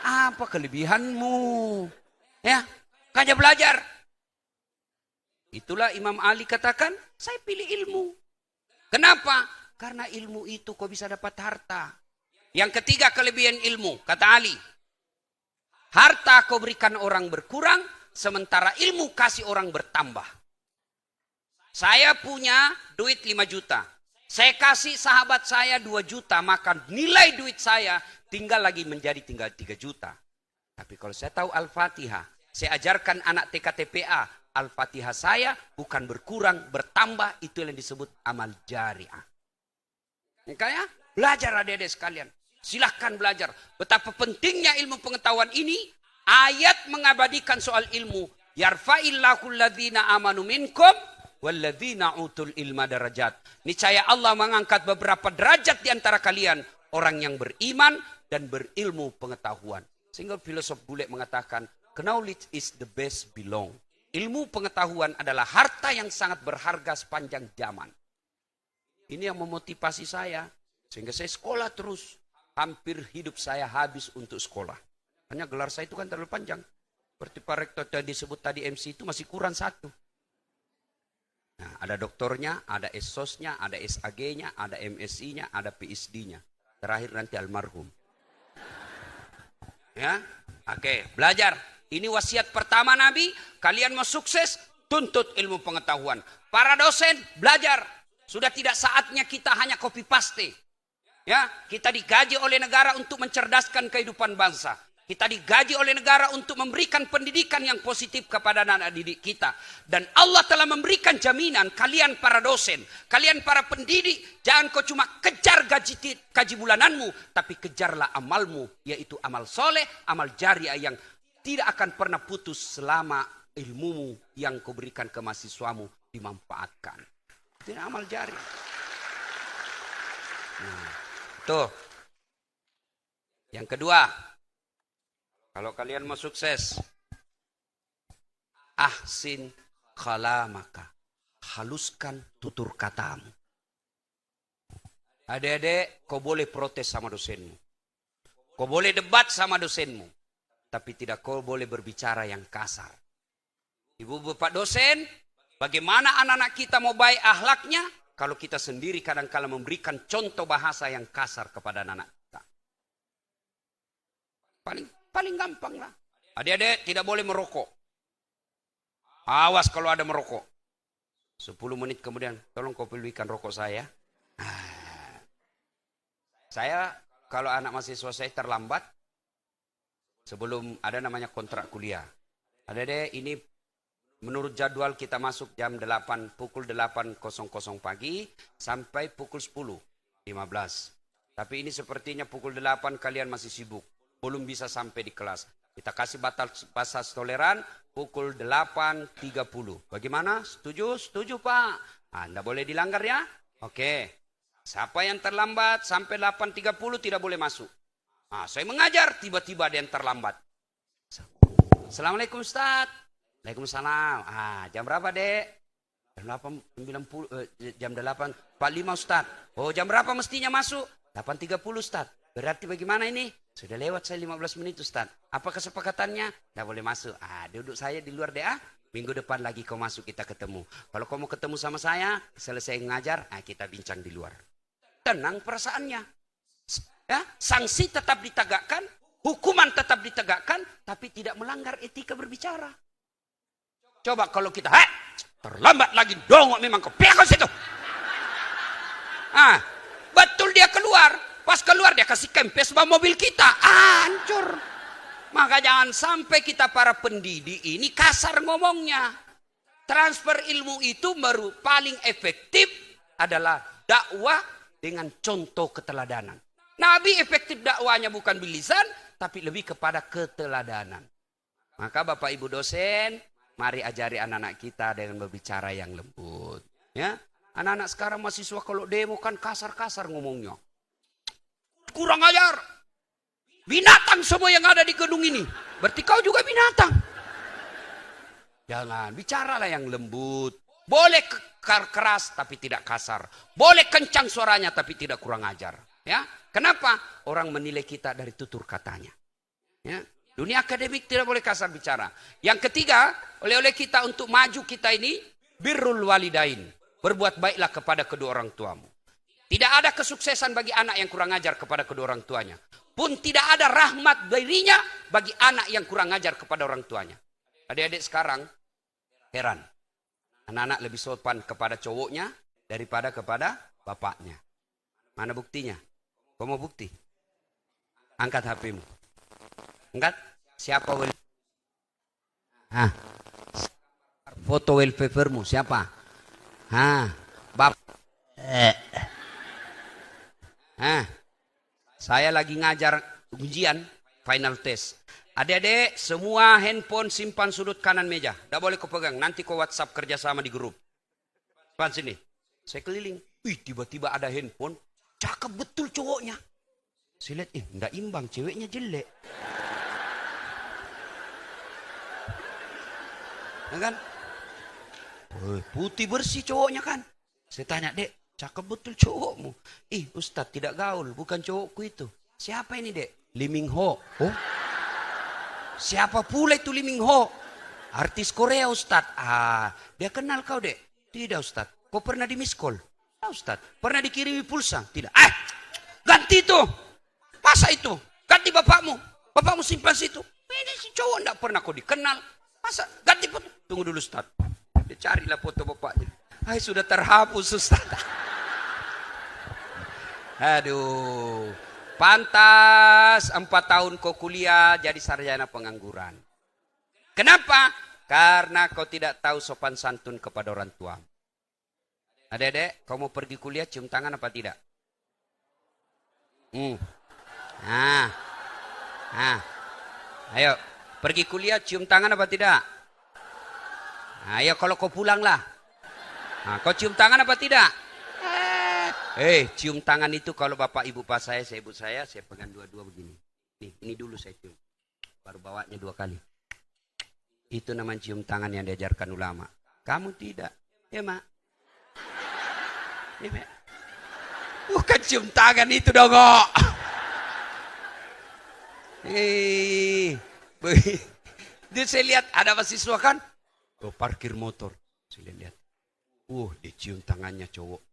Apa kelebihanmu? Ya, kaya belajar. Itulah Imam Ali katakan, saya pilih ilmu. Kenapa? Karena ilmu itu kau bisa dapat harta. Yang ketiga kelebihan ilmu, kata Ali. Harta kau berikan orang berkurang, sementara ilmu kasih orang bertambah. Saya punya duit 5 juta. Saya kasih sahabat saya 2 juta, maka nilai duit saya tinggal 3 juta. Tapi kalau saya tahu Al-Fatihah, saya ajarkan anak TKTPA, Al-Fatihah saya bukan berkurang, bertambah, itu yang disebut amal jariah. Makanya belajar adik-adik sekalian. Silahkan belajar. Betapa pentingnya ilmu pengetahuan ini. Ayat mengabadikan soal ilmu. Yarfa'illahu alladhina amanu minkum walladzina utul ilma darajat. Niscaya Allah mengangkat beberapa derajat di antara kalian. Orang yang beriman dan berilmu pengetahuan. Sehingga filosof bule mengatakan, knowledge is the best belong. Ilmu pengetahuan adalah harta yang sangat berharga sepanjang zaman. Ini yang memotivasi saya. Sehingga saya sekolah terus. Hampir hidup saya habis untuk sekolah. Hanya gelar saya itu kan terlalu panjang. Seperti Pak Rektor tadi disebut tadi MC itu masih kurang 1. Nah, ada doktornya, ada SOS-nya, ada SAG-nya, ada MSI-nya, ada PSD-nya. Terakhir nanti almarhum. Ya, oke, belajar. Ini wasiat pertama Nabi. Kalian mau sukses, tuntut ilmu pengetahuan. Para dosen, belajar. Sudah tidak saatnya kita hanya copy paste. Ya, kita digaji oleh negara untuk mencerdaskan kehidupan bangsa. Kita digaji oleh negara untuk memberikan pendidikan yang positif kepada anak didik kita. Dan Allah telah memberikan jaminan kalian para dosen, kalian para pendidik, jangan kau cuma kejar gaji bulananmu, tapi kejarlah amalmu, yaitu amal soleh, amal jariah yang tidak akan pernah putus selama ilmumu yang kau berikan ke mahasiswamu dimanfaatkan. Itu amal jariah. Nah, tuh. Yang kedua, kalau kalian mau sukses, ahsin kalamaka, haluskan tutur katamu. Adik-adik, kau boleh protes sama dosenmu. Kau boleh debat sama dosenmu, tapi tidak kau boleh berbicara yang kasar. Ibu bapak dosen, bagaimana anak-anak kita mau baik akhlaknya kalau kita sendiri kadang-kala memberikan contoh bahasa yang kasar kepada anak-anak kita. Paling gampang lah. Adik-adik tidak boleh merokok. Awas kalau ada merokok. 10 menit kemudian, tolong kau pilihkan rokok saya. Saya, kalau anak mahasiswa saya terlambat, sebelum ada namanya kontrak kuliah. Adik-adik ini menurut jadwal kita masuk jam 8, pukul 8.00 pagi sampai pukul 10.15. Tapi ini sepertinya pukul 8 kalian masih sibuk. Belum bisa sampai di kelas. Kita kasih batas toleran pukul 8.30. Bagaimana? Setuju? Setuju Pak. Anda boleh dilanggar ya? Oke. Siapa yang terlambat sampai 8.30 tidak boleh masuk. Saya mengajar, tiba-tiba ada yang terlambat. Assalamualaikum Ustaz. Waalaikumsalam. Jam berapa dek? Jam 8.45 Ustaz. Oh jam berapa mestinya masuk? 8.30 Ustaz. Berarti bagaimana ini? Sudah lewat saya 15 menit Ustaz. Apa kesepakatannya? Tidak boleh masuk. Duduk saya di luar deh. Minggu depan lagi kau masuk kita ketemu. Kalau kau mau ketemu sama saya, selesai ngajar, kita bincang di luar. Tenang perasaannya. Ya, sanksi tetap ditegakkan, hukuman tetap ditegakkan, tapi tidak melanggar etika berbicara. Coba kalau kita, terlambat lagi, dongok memang kau piak ke situ. Betul dia keluar. Pas keluar dia kasih kempes sama mobil kita. Hancur. Maka jangan sampai kita para pendidik ini kasar ngomongnya. Transfer ilmu itu paling efektif adalah dakwah dengan contoh keteladanan. Nabi efektif dakwahnya bukan bilisan, tapi lebih kepada keteladanan. Maka Bapak Ibu dosen, mari ajari anak-anak kita dengan berbicara yang lembut. Ya, anak-anak sekarang mahasiswa kalau demo kan kasar-kasar ngomongnya. Kurang ajar. Binatang semua yang ada di gedung ini. Berarti kau juga binatang. Jangan, bicaralah yang lembut. Boleh keras tapi tidak kasar. Boleh kencang suaranya tapi tidak kurang ajar. Ya, kenapa? Orang menilai kita dari tutur katanya. Ya, dunia akademik tidak boleh kasar bicara. Yang ketiga, oleh kita untuk maju kita ini birrul walidain. Berbuat baiklah kepada kedua orang tuamu. Tidak ada kesuksesan bagi anak yang kurang ajar kepada kedua orang tuanya. Pun tidak ada rahmat darinya bagi anak yang kurang ajar kepada orang tuanya. Adik-adik sekarang heran. Anak-anak lebih sopan kepada cowoknya daripada kepada bapaknya. Mana buktinya? Kau mau bukti? Angkat HP-mu. Angkat. Siapa foto wallpapermu siapa? Saya lagi ngajar ujian final test. Adik-adik semua handphone simpan sudut kanan meja. Tidak boleh kau pegang. Nanti kau WhatsApp kerjasama di grup. Depan sini. Saya keliling. Tiba-tiba ada handphone. Cakep betul cowoknya. Saya lihat, enggak imbang. Ceweknya jelek. Ya kan? Putih bersih cowoknya kan. Saya tanya, Dek, cakep betul cowokmu. Ustadz tidak gaul, bukan cowokku itu. Siapa ini, Dek? Lee Min Ho. Oh? Siapa pula itu Lee Min Ho? Artis Korea, Ustadz. Dia kenal kau, Dek? Tidak, Ustadz. Kau pernah di miss call? Ya, Ustadz. Pernah dikirimi pulsa? Tidak. Ganti itu. Masa itu? Ganti bapakmu. Bapakmu simpan situ. Ini si cowok tidak pernah kau dikenal. Masa? Ganti foto. Tunggu dulu, Ustadz. Dia carilah foto bapaknya. Sudah terhapus, Ustadz. Aduh. Pantas 4 tahun kau kuliah jadi sarjana pengangguran. Kenapa? Karena kau tidak tahu sopan santun kepada orang tua. Adek-adek, kau mau pergi kuliah cium tangan apa tidak? Ayo, pergi kuliah cium tangan apa tidak? Ayo kalau kau pulanglah. Kau cium tangan apa tidak? Cium tangan itu kalau bapak ibu pas saya ibu saya pegang dua-dua begini. Nih, ini dulu saya cium. Baru bawanya 2 kali. Itu namanya cium tangan yang diajarkan ulama. Kamu tidak. Ya, Mak. Ya, Mak. Bukan cium tangan itu dong, kok. Eh, dia saya lihat ada mahasiswa kan, parkir motor. Saya lihat, dicium tangannya cowok.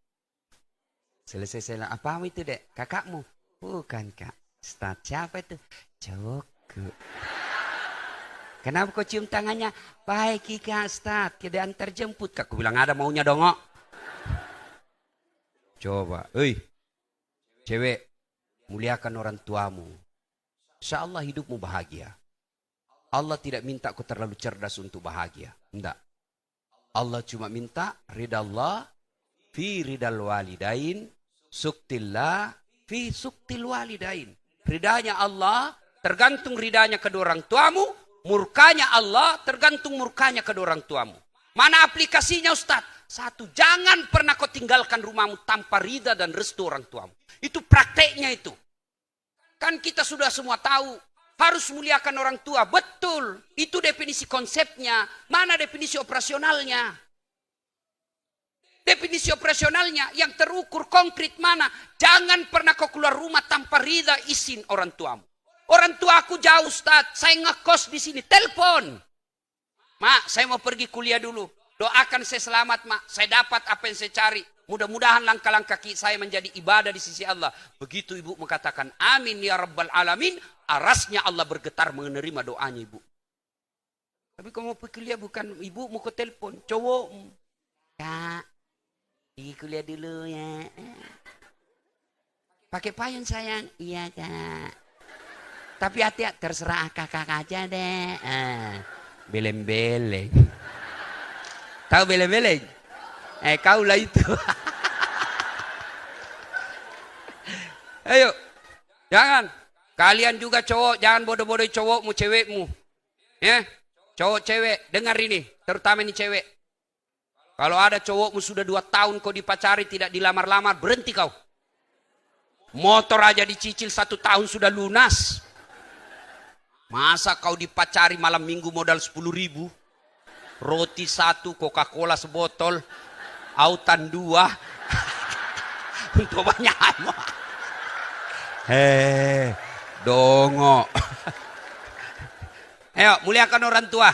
Selesai saya bilang, apa itu dek? Kakakmu? Bukan kak. Ustaz, siapa itu? Cowokku. Kenapa kau cium tangannya? Baik kak Ustaz, tidak antar jemput kak. Aku bilang ada maunya dongok. Coba, cewek, muliakan orang tuamu. Insya Allah hidupmu bahagia. Allah tidak minta kau terlalu cerdas untuk bahagia. Tidak. Allah cuma minta ridha Allah fi ridal walidain, suktillah fi suktil walidain. Ridanya Allah tergantung ridanya kedua orang tuamu, murkanya Allah tergantung murkanya kedua orang tuamu. Mana aplikasinya Ustaz? Satu, jangan pernah kau tinggalkan rumahmu tanpa ridha dan restu orang tuamu. Itu prakteknya itu. Kan kita sudah semua tahu, harus muliakan orang tua. Betul, itu definisi konsepnya. Mana definisi operasionalnya? Definisi operasionalnya yang terukur konkret mana? Jangan pernah kau keluar rumah tanpa ridha izin orang tuamu. Orang tua aku jauh Ustaz, saya ngekos di sini, telepon. Mak, saya mau pergi kuliah dulu. Doakan saya selamat, Mak. Saya dapat apa yang saya cari. Mudah-mudahan langkah-langkah saya menjadi ibadah di sisi Allah. Begitu ibu mengatakan amin ya rabbal alamin, arasnya Allah bergetar menerima doanya ibu. Tapi kalau mau pergi kuliah bukan ibu mau ke telepon, cowok. Kak, pergi kuliah dulu ya. Pakai payung sayang. Iya kak. Tapi hati-hati, terserah kakak aja deh. Beleng-beleng. Tahu beleng-beleng? Kau lah itu. Ayo, jangan. Kalian juga cowok, jangan bodoh-bodoh cowokmu, cewekmu. Ya, cowok cewek, dengar ini. Terutama ini cewek. Kalau ada cowokmu sudah 2 tahun kau dipacari, tidak dilamar-lamar, berhenti kau. Motor aja dicicil 1 tahun sudah lunas. Masa kau dipacari malam minggu modal 10.000? Roti 1, Coca-Cola sebotol. Autan 2 untuk banyak dongo. Ayo muliakan orang tua.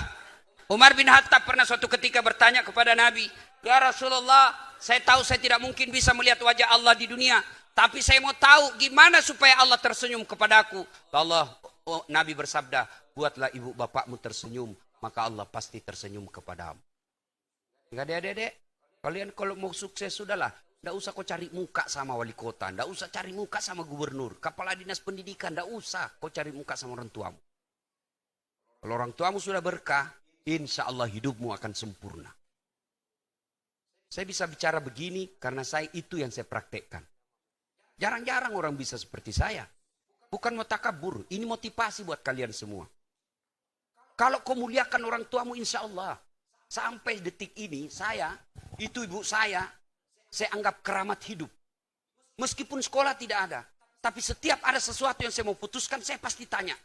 Umar bin Khattab pernah suatu ketika bertanya kepada Nabi, ya Rasulullah, saya tahu saya tidak mungkin bisa melihat wajah Allah di dunia, tapi saya mau tahu gimana supaya Allah tersenyum kepadaku. Nabi bersabda, buatlah ibu bapakmu tersenyum, maka Allah pasti tersenyum kepadamu. Enggak adek-adek, kalian kalau mau sukses sudahlah, tidak usah kau cari muka sama wali kota, tidak usah cari muka sama gubernur, kepala dinas pendidikan, tidak usah kau cari muka sama orang tuamu. Kalau orang tuamu sudah berkah, insya Allah hidupmu akan sempurna. Saya bisa bicara begini karena itu yang saya praktekkan. Jarang-jarang orang bisa seperti saya. Bukan mau takabur, ini motivasi buat kalian semua. Kalau kau muliakan orang tuamu, insya Allah. Sampai detik ini, ibu saya anggap keramat hidup. Meskipun sekolah tidak ada. Tapi setiap ada sesuatu yang saya mau putuskan, saya pasti tanya.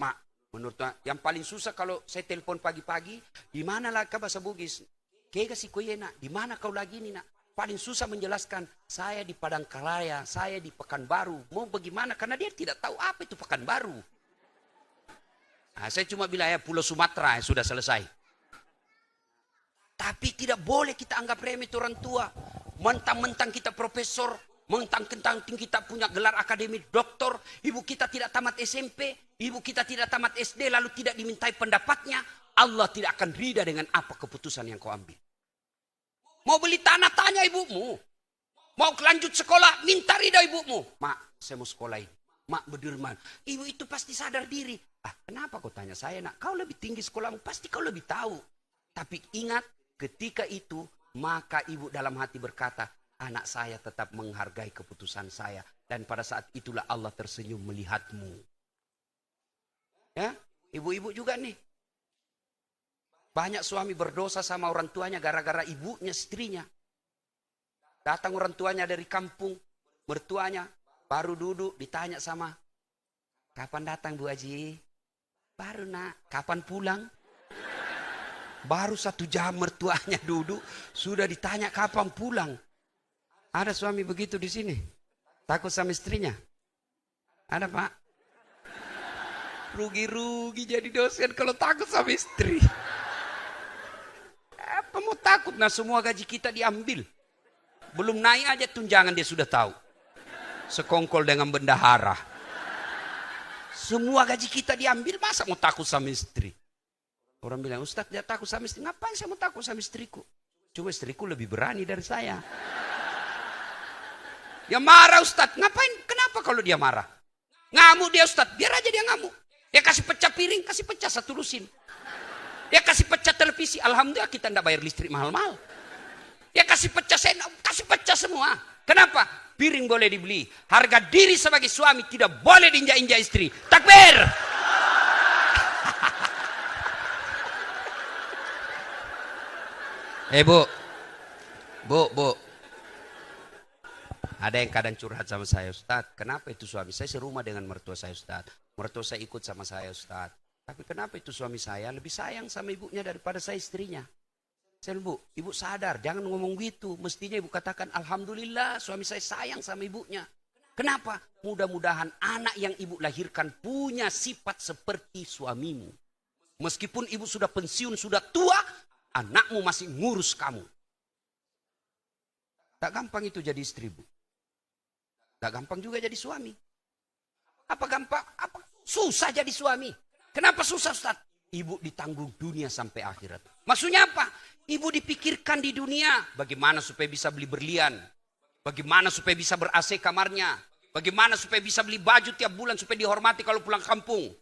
Mak, menurut yang paling susah kalau saya telepon pagi-pagi, di mana lah kau bahasa Bugis? Kega si koyena, di mana kau lagi nih nak? Paling susah menjelaskan, saya di Padangkaraya, saya di Pekanbaru. Mau bagaimana? Karena dia tidak tahu apa itu Pekanbaru. Nah, saya cuma bilang ya Pulau Sumatera sudah selesai. Tapi tidak boleh kita anggap remeh itu orang tua. Mentang-mentang kita profesor, mentang-mentang kita punya gelar akademik doktor, ibu kita tidak tamat SMP, ibu kita tidak tamat SD, lalu tidak dimintai pendapatnya, Allah tidak akan ridha dengan apa keputusan yang kau ambil. Mau beli tanah, tanya ibumu. Mau lanjut sekolah, minta ridha ibumu. Mak, saya mau sekolah ini. Mak berderman. Ibu itu pasti sadar diri. Kenapa kau tanya saya nak? Kau lebih tinggi sekolahmu, pasti kau lebih tahu. Tapi ingat, ketika itu, maka ibu dalam hati berkata, anak saya tetap menghargai keputusan saya. Dan pada saat itulah Allah tersenyum melihatmu. Ya, ibu-ibu juga nih. Banyak suami berdosa sama orang tuanya gara-gara ibunya, istrinya. Datang orang tuanya dari kampung, mertuanya, baru duduk ditanya sama, kapan datang Bu Haji? Baru nak, kapan pulang? Baru 1 jam mertuanya duduk, sudah ditanya kapan pulang. Ada suami begitu di sini? Takut sama istrinya? Ada Pak? Rugi-rugi jadi dosen kalau takut sama istri. Apa mau takut? Nah semua gaji kita diambil. Belum naik aja tunjangan dia sudah tahu. Sekongkol dengan bendahara. Semua gaji kita diambil, masa mau takut sama istri? Orang bilang, Ustaz dia takut sama istri. Ngapain saya mau takut sama istriku? Coba istriku lebih berani dari saya. Dia marah Ustaz. Ngapain? Kenapa kalau dia marah? Ngamuk dia Ustaz. Biar aja dia ngamuk. Dia kasih pecah piring, kasih pecah satu lusin. Dia kasih pecah televisi. Alhamdulillah kita tidak bayar listrik mahal-mahal. Dia kasih pecah sendok, kasih pecah semua. Kenapa? Piring boleh dibeli. Harga diri sebagai suami tidak boleh diinjak-injak istri. Takbir! Bu. Ada yang kadang curhat sama saya, Ustaz. Kenapa itu suami saya serumah dengan mertua saya, Ustaz? Mertua saya ikut sama saya, Ustaz. Tapi kenapa itu suami saya lebih sayang sama ibunya daripada saya istrinya? Saya bilang, Bu, ibu sadar, jangan ngomong gitu. Mestinya ibu katakan, Alhamdulillah suami saya sayang sama ibunya. Kenapa? Mudah-mudahan anak yang ibu lahirkan punya sifat seperti suamimu. Meskipun ibu sudah pensiun, sudah tua, anakmu masih ngurus kamu. Tak gampang itu jadi istri, Bu. Tak gampang juga jadi suami. Apa gampang? Apa susah jadi suami? Kenapa susah, Ustaz? Ibu ditanggung dunia sampai akhirat. Maksudnya apa? Ibu dipikirkan di dunia. Bagaimana supaya bisa beli berlian. Bagaimana supaya bisa ber-AC kamarnya. Bagaimana supaya bisa beli baju tiap bulan supaya dihormati kalau pulang kampung.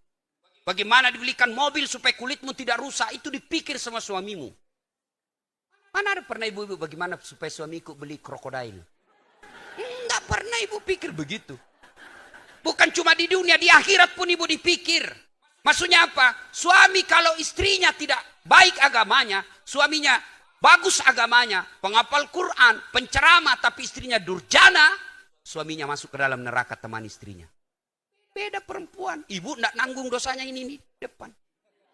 Bagaimana dibelikan mobil supaya kulitmu tidak rusak. Itu dipikir sama suamimu. Mana ada pernah ibu-ibu bagaimana supaya suamiku beli krokodil? Enggak pernah ibu pikir begitu. Bukan cuma di dunia, di akhirat pun ibu dipikir. Maksudnya apa? Suami kalau istrinya tidak baik agamanya, suaminya bagus agamanya, penghafal Quran, penceramah, tapi istrinya durjana, suaminya masuk ke dalam neraka teman istrinya. Beda perempuan. Ibu tidak nanggung dosanya ini depan.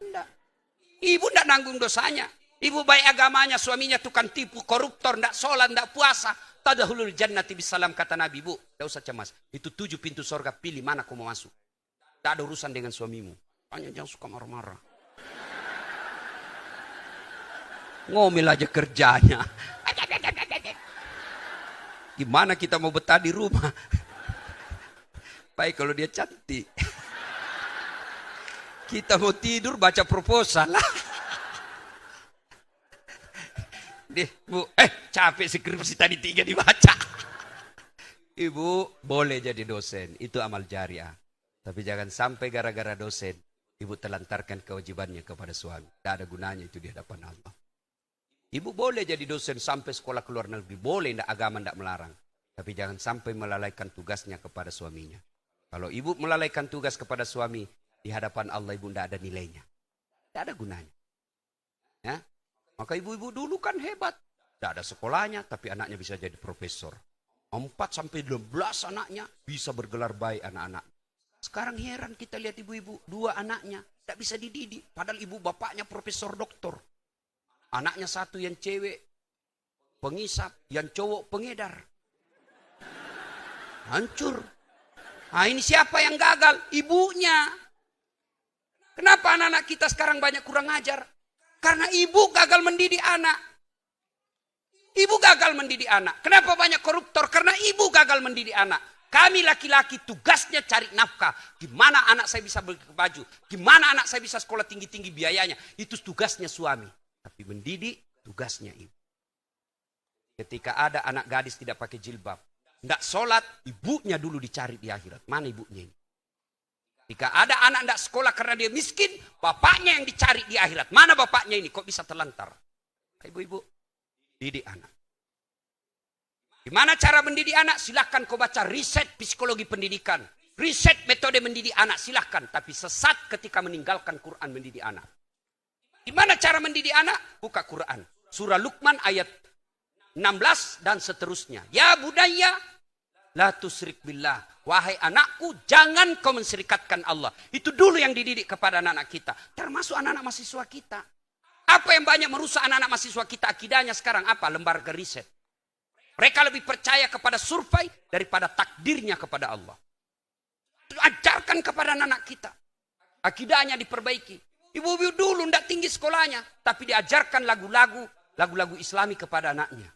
Tidak. Ibu tidak nanggung dosanya. Ibu baik agamanya, suaminya tukang tipu, koruptor, tidak sholat, tidak puasa. Tadahulul jannati bisalam, kata Nabi. Bu, tidak usah cemas. Itu 7 pintu surga, pilih mana kau mau masuk. Tidak ada urusan dengan suamimu. Hanya jangan suka marah-marah. Ngomel aja kerjanya. Gimana kita mau betah di rumah? Baik kalau dia cantik. Kita mau tidur baca proposal lah. Bu, capek skripsi tadi 3 dibaca. Ibu boleh jadi dosen, itu amal jariah. Tapi jangan sampai gara-gara dosen ibu telantarkan kewajibannya kepada suami. Tidak ada gunanya itu di hadapan Allah. Ibu boleh jadi dosen sampai sekolah ke luar negeri. Boleh, tidak, agama tidak melarang. Tapi jangan sampai melalaikan tugasnya kepada suaminya. Kalau ibu melalaikan tugas kepada suami, di hadapan Allah ibu tidak ada nilainya. Tidak ada gunanya. Ya? Maka ibu-ibu dulu kan hebat. Tidak ada sekolahnya, tapi anaknya bisa jadi profesor. 4-12 anaknya bisa bergelar baik anak-anak. Sekarang heran kita lihat ibu-ibu, 2 anaknya tidak bisa dididik. Padahal ibu bapaknya profesor doktor. Anaknya 1 yang cewek pengisap, yang cowok pengedar. Hancur. Nah ini siapa yang gagal? Ibunya. Kenapa anak-anak kita sekarang banyak kurang ajar? Karena ibu gagal mendidik anak. Ibu gagal mendidik anak. Kenapa banyak koruptor? Karena ibu gagal mendidik anak. Kami laki-laki tugasnya cari nafkah. Gimana anak saya bisa beli baju? Gimana anak saya bisa sekolah tinggi-tinggi biayanya? Itu tugasnya suami. Tapi mendidik tugasnya ibu. Ketika ada anak gadis tidak pakai jilbab, tidak sholat, ibunya dulu dicari di akhirat. Mana ibunya ini? Jika ada anak tidak sekolah karena dia miskin, bapaknya yang dicari di akhirat. Mana bapaknya ini? Kok bisa terlantar? Ibu-ibu, didik anak. Gimana cara mendidik anak? Silahkan kau baca riset psikologi pendidikan. Riset metode mendidik anak, silahkan. Tapi sesat ketika meninggalkan Quran mendidik anak. Gimana cara mendidik anak? Buka Quran. Surah Luqman ayat 16 dan seterusnya. Ya budaya, la tusyrik billah. Wahai anakku, jangan kau menserikatkan Allah. Itu dulu yang dididik kepada anak-anak kita. Termasuk anak-anak mahasiswa kita. Apa yang banyak merusak anak-anak mahasiswa kita akidahnya sekarang? Apa? Lembaga riset. Mereka lebih percaya kepada survei daripada takdirnya kepada Allah. Ajarkan kepada anak-anak kita. Akidahnya diperbaiki. Ibu-ibu dulu tidak tinggi sekolahnya, tapi diajarkan lagu-lagu Islami kepada anaknya.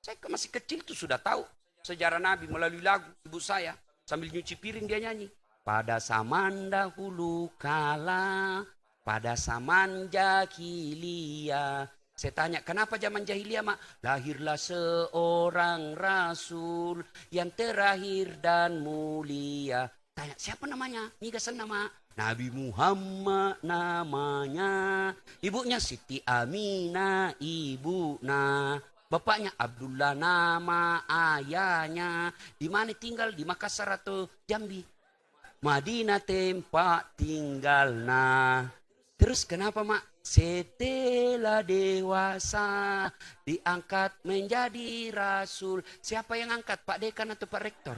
Saya masih kecil tuh sudah tahu sejarah Nabi melalui lagu ibu saya. Sambil nyuci piring dia nyanyi. Pada zaman dahulu kala, pada zaman jahiliyah. Saya tanya, kenapa zaman jahiliyah, Mak? Lahirlah seorang rasul yang terakhir dan mulia. Tanya, siapa namanya? Nigasan nama. Nabi Muhammad namanya. Ibunya Siti Aminah, ibunya. Bapaknya Abdullah nama ayahnya. Di mana tinggal? Di Makassar atau Jambi? Madinah tempat tinggalnya. Terus kenapa, Mak? Setelah dewasa diangkat menjadi rasul. Siapa yang angkat? Pak Dekan atau Pak Rektor?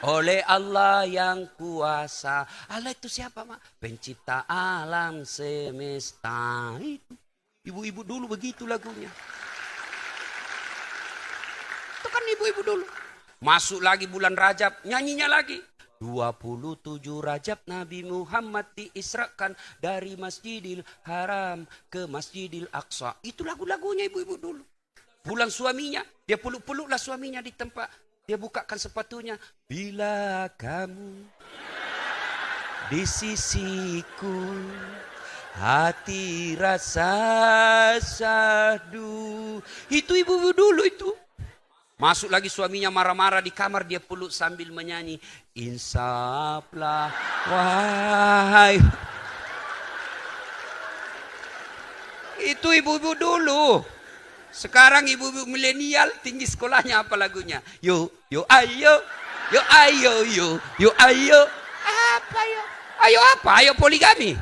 Oleh Allah yang kuasa. Allah itu siapa, Mak? Pencipta alam semesta. Itu. Ibu-ibu dulu begitu lagunya. Itu kan ibu-ibu dulu. Masuk lagi bulan Rajab, nyanyinya lagi. 27 Rajab Nabi Muhammad diisrakan dari Masjidil Haram ke Masjidil Aqsa. Itu lagu-lagunya ibu-ibu dulu. Pulang suaminya, dia peluk-peluklah suaminya di tempat. Dia bukakan sepatunya. Bila kamu di sisiku, hati rasa syahdu. Itu ibu-ibu dulu itu. Masuk lagi suaminya marah-marah di kamar, dia peluk sambil menyanyi. Insaflah wahai. Itu ibu-ibu dulu. Sekarang ibu-ibu milenial tinggi sekolahnya apa lagunya? Yo ayo, yo ayo, yo ayo. Apa yo? Ayo apa? Ayo poligami.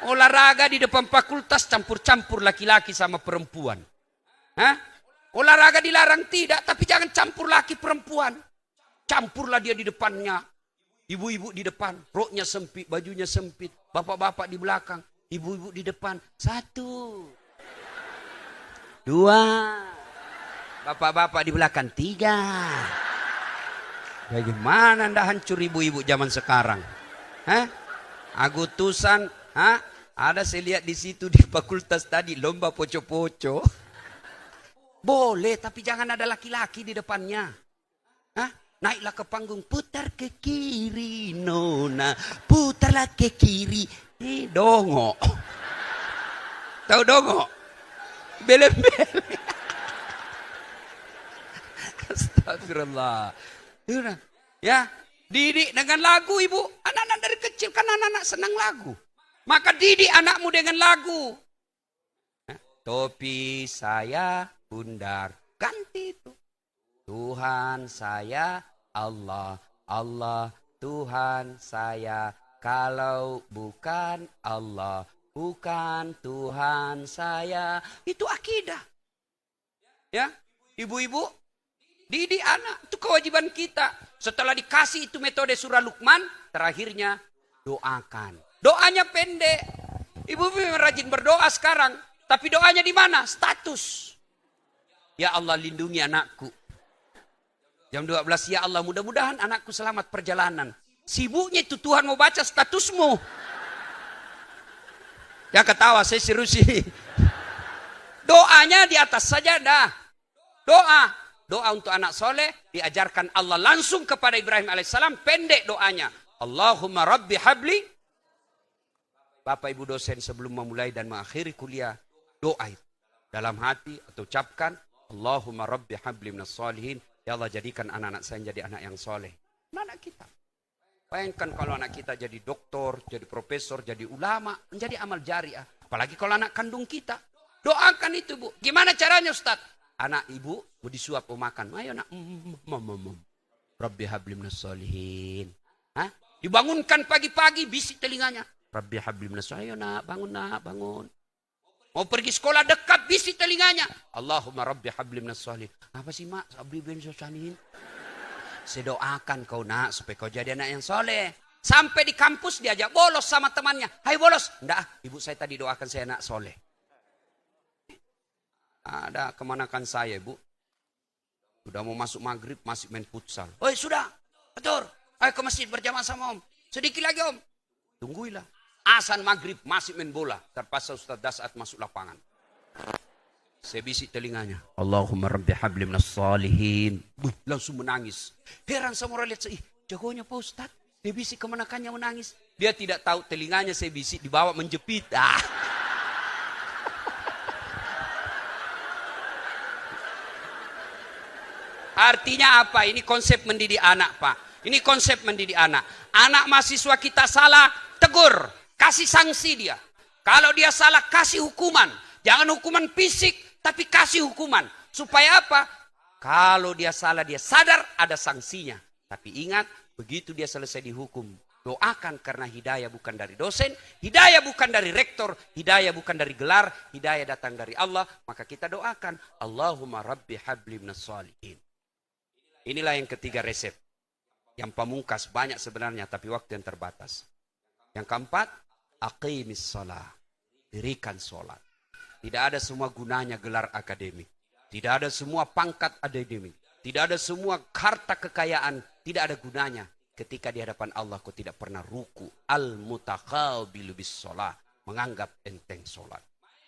Olahraga di depan fakultas campur-campur laki-laki sama perempuan. Hah? Olahraga dilarang tidak, tapi jangan campur laki perempuan. Campurlah dia di depannya. Ibu-ibu di depan, roknya sempit, bajunya sempit. Bapak-bapak di belakang, ibu-ibu di depan. 1, 2, bapak-bapak di belakang. 3. Bagaimana anda hancur ibu-ibu zaman sekarang? Hah? Agustusan, hah? Ada saya lihat di situ di fakultas tadi lomba poco-poco. Boleh, tapi jangan ada laki-laki di depannya. Hah? Naiklah ke panggung, putar ke kiri, nona, putarlah ke kiri. Dongo. Tahu dongo? Belem-belem. Astagfirullah. Ya, didik dengan lagu ibu. Anak-anak dari kecil kan anak-anak senang lagu. Maka didik anakmu dengan lagu. Topi saya bundar, ganti itu. Tuhan saya Allah, Allah Tuhan saya. Kalau bukan Allah, bukan Tuhan saya. Itu akidah. Ya, ibu-ibu, didik anak, itu kewajiban kita. Setelah dikasih itu metode surah Luqman, terakhirnya doakan. Doanya pendek. Ibu-ibu memang rajin berdoa sekarang, tapi doanya di mana? Status. Ya Allah lindungi anakku. Jam 12, ya Allah mudah-mudahan anakku selamat perjalanan. Sibuknya itu Tuhan mau baca statusmu. Ya ketawa, saya serius sih. Doanya di atas sajadah. Doa untuk anak soleh diajarkan Allah langsung kepada Ibrahim alaihissalam. Pendek doanya. Allahumma rabbi habli. Bapak ibu dosen sebelum memulai dan mengakhiri kuliah, doa itu. Dalam hati atau ucapkan. Allahumma rabbi habli minas solihin. Ya Allah jadikan anak-anak saya jadi anak yang soleh. Anak kita. Bayangkan kalau anak kita jadi doktor, jadi profesor, jadi ulama. Menjadi amal jariah. Apalagi kalau anak kandung kita. Doakan itu bu. Gimana caranya Ustaz? Anak ibu mau disuap mau makan. Ayo nak. Rabbi habli minas solihin. Hah? Dibangunkan pagi-pagi bisik telinganya. Rabbi habli minas solihin. Ayo nak bangun. Mau pergi sekolah dekat bisik telinganya. Allahumma rabbi habli minas solihin. Apa sih mak? Habli minas solihin. Saya doakan kau nak supaya kau jadi anak yang soleh. Sampai di kampus diajak bolos sama temannya. Hai bolos. Enggak, ibu saya tadi doakan saya anak soleh. Ada kemanakan saya ibu. Sudah mau masuk maghrib masih main futsal. Oh sudah, betul. Ayo ke masjid berjamaah sama om. Sedikit lagi om. Tungguilah. Azan maghrib masih main bola. Terpaksa Ustaz Dasat masuk lapangan. Saya bisik telinganya. Allahumma rabbi habli minas salihin. Langsung menangis. Heran sama orang lihat. Jagonya Pak Ustaz. Dia bisik kemenakannya menangis. Dia tidak tahu telinganya saya bisik dibawa menjepit. Artinya apa? Ini konsep mendidik anak, Pak. Ini konsep mendidik anak. Anak mahasiswa kita salah, tegur. Kasih sanksi dia. Kalau dia salah, kasih hukuman. Jangan hukuman fisik, tapi kasih hukuman. Supaya apa? Kalau dia salah, dia sadar ada sanksinya. Tapi ingat, begitu dia selesai dihukum, doakan karena hidayah bukan dari dosen, hidayah bukan dari rektor, hidayah bukan dari gelar, hidayah datang dari Allah. Maka kita doakan, Allahumma rabbi habli minas salihin. Inilah yang ketiga resep. Yang pamungkas banyak sebenarnya, tapi waktu yang terbatas. Yang keempat, aqimis shalah. Dirikan sholat. Tidak ada semua gunanya gelar akademik. Tidak ada semua pangkat akademik. Tidak ada semua harta kekayaan. Tidak ada gunanya. Ketika di hadapan Allah kau tidak pernah ruku. Al-mutakhabilu bis sholah. Menganggap enteng sholat.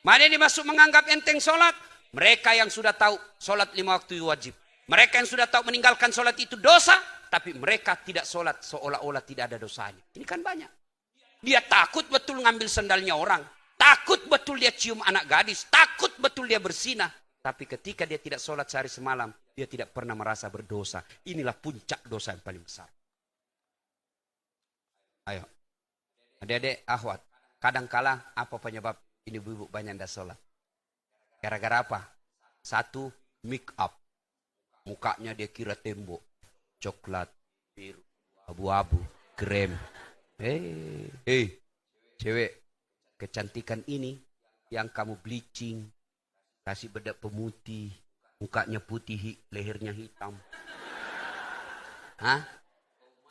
Mana ini masuk menganggap enteng sholat? Mereka yang sudah tahu sholat 5 waktu wajib. Mereka yang sudah tahu meninggalkan sholat itu dosa. Tapi mereka tidak sholat seolah-olah tidak ada dosanya. Ini kan banyak. Dia takut betul ngambil sendalnya orang. Takut betul dia cium anak gadis. Takut betul dia bersinah. Tapi ketika dia tidak sholat sehari semalam. Dia tidak pernah merasa berdosa. Inilah puncak dosa yang paling besar. Ayo. Adik-adik, akhwat. Kadangkala apa penyebab ini ibu banyak tidak sholat? Gara-gara apa? Satu, make up. Mukanya dia kira tembok. Coklat, biru, abu-abu, krem. Cewek, kecantikan ini yang kamu bleaching, kasih bedak pemutih, mukanya putih, lehernya hitam. Hah?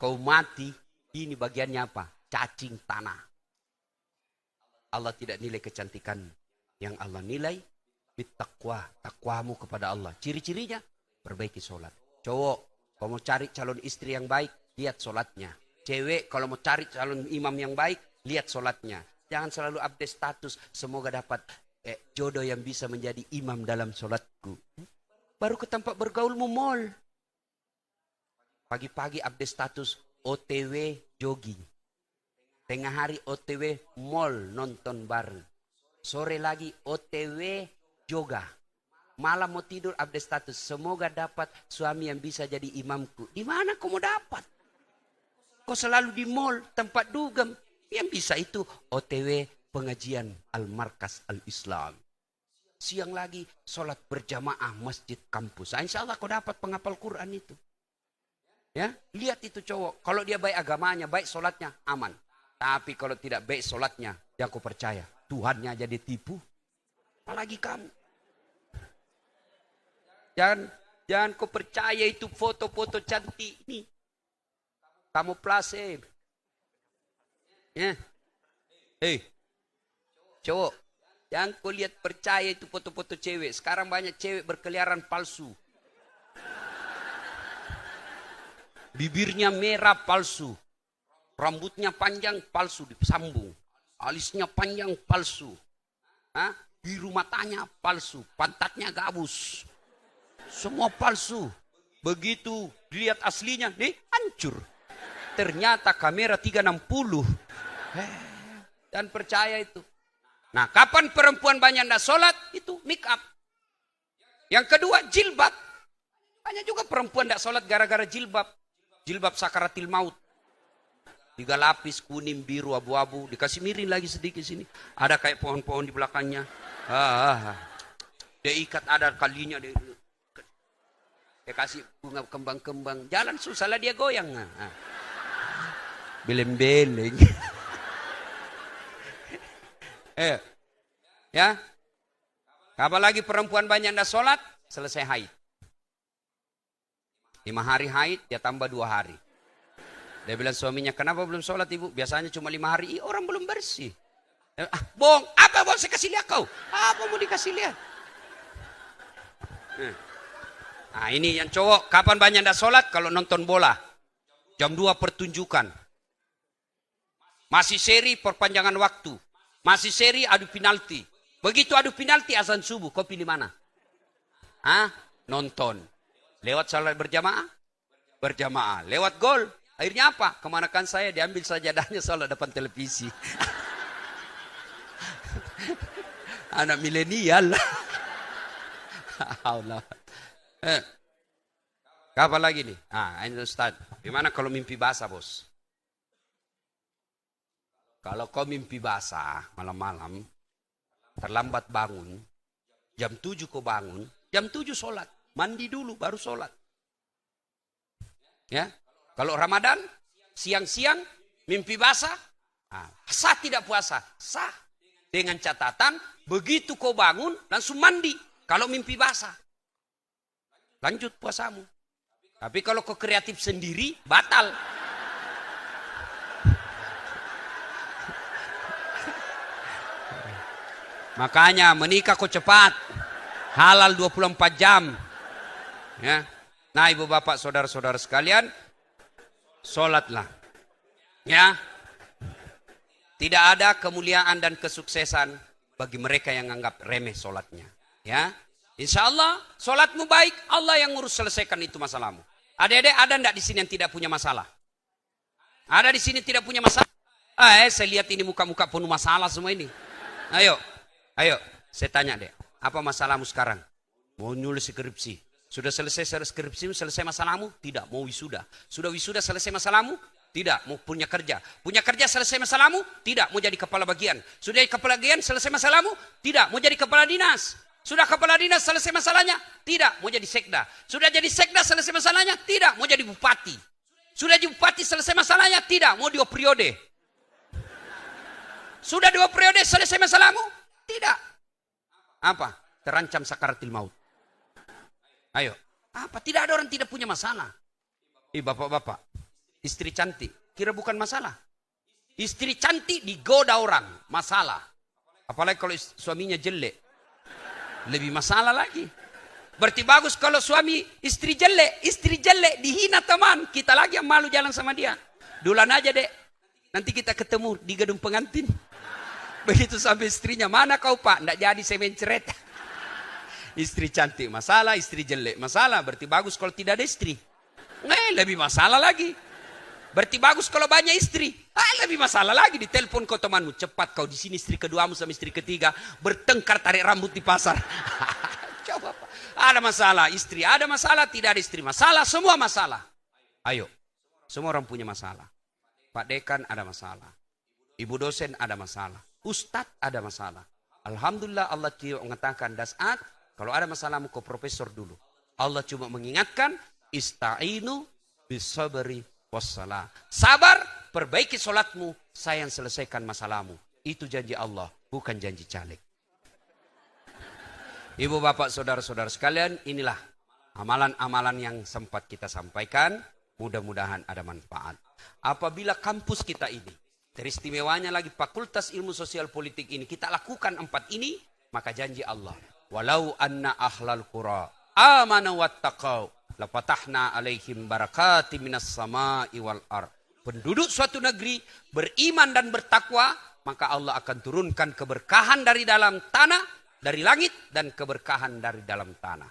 Kau mati, ini bagiannya apa? Cacing tanah. Allah tidak nilai kecantikan. Yang Allah nilai, bittaqwa, takwamu kepada Allah. Ciri-cirinya, perbaiki sholat. Cowok, kalau mau cari calon istri yang baik, lihat sholatnya. Cewek, kalau mau cari calon imam yang baik, lihat sholatnya. Jangan selalu update status, semoga dapat jodoh yang bisa menjadi imam dalam sholatku. Baru ke tempat bergaulmu mall. Pagi-pagi update status, OTW jogging. Tengah hari OTW mall nonton bareng. Sore lagi OTW yoga. Malam mau tidur update status. Semoga dapat suami yang bisa jadi imamku. Di mana kau mau dapat? Kau selalu di mall, tempat dugem. Yang bisa itu OTW pengajian Al-Markas Al-Islam. Siang lagi sholat berjamaah masjid kampus. Insya Allah kau dapat penghafal Quran itu. Ya, lihat itu cowok. Kalau dia baik agamanya, baik sholatnya, aman. Tapi kalau tidak baik sholatnya, yang kau percaya. Tuhannya jadi tipu. Apalagi kamu. Jangan kau percaya itu foto-foto cantik ini. Kamu plase. Ya. Cowok. Jangan kau lihat percaya itu foto-foto cewek. Sekarang banyak cewek berkeliaran palsu. Bibirnya merah palsu. Rambutnya panjang palsu disambung. Alisnya panjang palsu. Biru matanya palsu. Pantatnya gabus. Semua palsu. Begitu dilihat aslinya, hancur. Ternyata kamera 360. Dan percaya itu. Nah, kapan perempuan banyak tidak sholat? Itu make up. Yang kedua, jilbab. Banyak juga perempuan tidak sholat gara-gara jilbab. Jilbab sakaratil maut. 3 lapis, kuning, biru, abu-abu. Dikasih miring lagi sedikit sini. Ada kayak pohon-pohon di belakangnya. Dia ikat ada kalinya. Dia kasih bunga kembang-kembang. Jalan susah lah dia goyang. Beleng-beleng. Ya. Apalagi perempuan banyak tidak sholat, selesai haid. 5 hari haid, dia tambah 2 hari. Dia bilang suaminya, kenapa belum sholat ibu? Biasanya cuma 5 hari, orang belum bersih. Bohong, apa mau saya kasih lihat kau? Apa mau dikasih lihat? Nah ini yang cowok, kapan banyak tidak sholat? Kalau nonton bola. Jam 2 pertunjukan. Masih seri perpanjangan waktu. Masih seri adu penalti. Begitu adu penalti azan subuh, kau pilih mana? Nonton. Lewat salat berjamaah? Berjamaah. Lewat gol? Akhirnya apa? Kemanakan saya diambil sajadahnya salat depan televisi. Anak milenial. Allah. Kapan lagi nih? Ini Ustaz. Gimana kalau mimpi basah, bos? Kalau kau mimpi basah malam-malam, terlambat bangun, jam 7 kau bangun, jam 7 sholat. Mandi dulu baru sholat. Ya, kalau Ramadan, siang-siang, mimpi basah, sah tidak puasa? Sah. Dengan catatan, begitu kau bangun, langsung mandi. Kalau mimpi basah. Lanjut puasamu. Tapi kalau kau kreatif sendiri, batal. Makanya menikah kau cepat. Halal 24 jam. Ya. Nah, ibu bapak saudara-saudara sekalian, sholatlah. Ya. Tidak ada kemuliaan dan kesuksesan bagi mereka yang anggap remeh sholatnya. Ya. Insya Allah sholatmu baik, Allah yang ngurus selesaikan itu masalahmu. Adik-adik ada enggak di sini yang tidak punya masalah? Ada di sini tidak punya masalah? Saya lihat ini muka-muka penuh masalah semua ini. Ayo, saya tanya deh, apa masalahmu sekarang? Mau nulis skripsi. Sudah selesai skripsimu, selesai masalahmu? Tidak, mau wisuda. Sudah wisuda, selesai masalahmu? Tidak, mau punya kerja. Punya kerja, selesai masalahmu? Tidak, mau jadi kepala bagian. Sudah jadi kepala bagian, selesai masalahmu? Tidak, mau jadi kepala dinas. Sudah kepala dinas, selesai masalahnya? Tidak, mau jadi sekda. Sudah jadi sekda, selesai masalahnya? Tidak, mau jadi bupati. Sudah jadi bupati, selesai masalahnya? Tidak, mau 2 periode. Sudah 2 periode, selesai masalahmu? Tidak. Apa? Terancam sakaratil maut. Ayo. Apa? Tidak ada orang tidak punya masalah. Bapak-bapak. Istri cantik. Kira bukan masalah. Istri cantik digoda orang. Masalah. Apalagi kalau suaminya jelek. Lebih masalah lagi. Berarti bagus kalau suami istri jelek. Istri jelek dihina teman. Kita lagi yang malu jalan sama dia. Dulan aja dek. Nanti kita ketemu di gedung pengantin. Begitu sampai istrinya, mana kau pak? Nggak jadi saya menceret. Istri cantik masalah, istri jelek masalah. Berarti bagus kalau tidak ada istri. Lebih masalah lagi. Berarti bagus kalau banyak istri. Lebih masalah lagi. Ditelepon kau temanmu. Cepat kau di sini istri keduamu sama istri ketiga. Bertengkar tarik rambut di pasar. Coba pak. Ada masalah istri. Ada masalah. Tidak ada istri. Masalah. Semua masalah. Ayo. Semua orang punya masalah. Pak Dekan ada masalah. Ibu dosen ada masalah. Ustadz ada masalah. Alhamdulillah Allah tidak mengatakan dasat. Kalau ada masalahmu ke profesor dulu. Allah cuma mengingatkan. Ista'inu bisabri wassalah. Sabar, perbaiki solatmu. Saya yang selesaikan masalahmu. Itu janji Allah. Bukan janji caleg. Ibu bapak saudara-saudara sekalian. Inilah amalan-amalan yang sempat kita sampaikan. Mudah-mudahan ada manfaat. Apabila kampus kita ini. Teristimewanya lagi Fakultas Ilmu Sosial Politik ini. Kita lakukan 4 ini. Maka janji Allah. Walau anna ahlal qura amanu wattaqau lapatahna alaihim barakati minas sama'i wal ar. Penduduk suatu negeri beriman dan bertakwa. Maka Allah akan turunkan keberkahan dari dalam tanah. Dari langit dan keberkahan dari dalam tanah.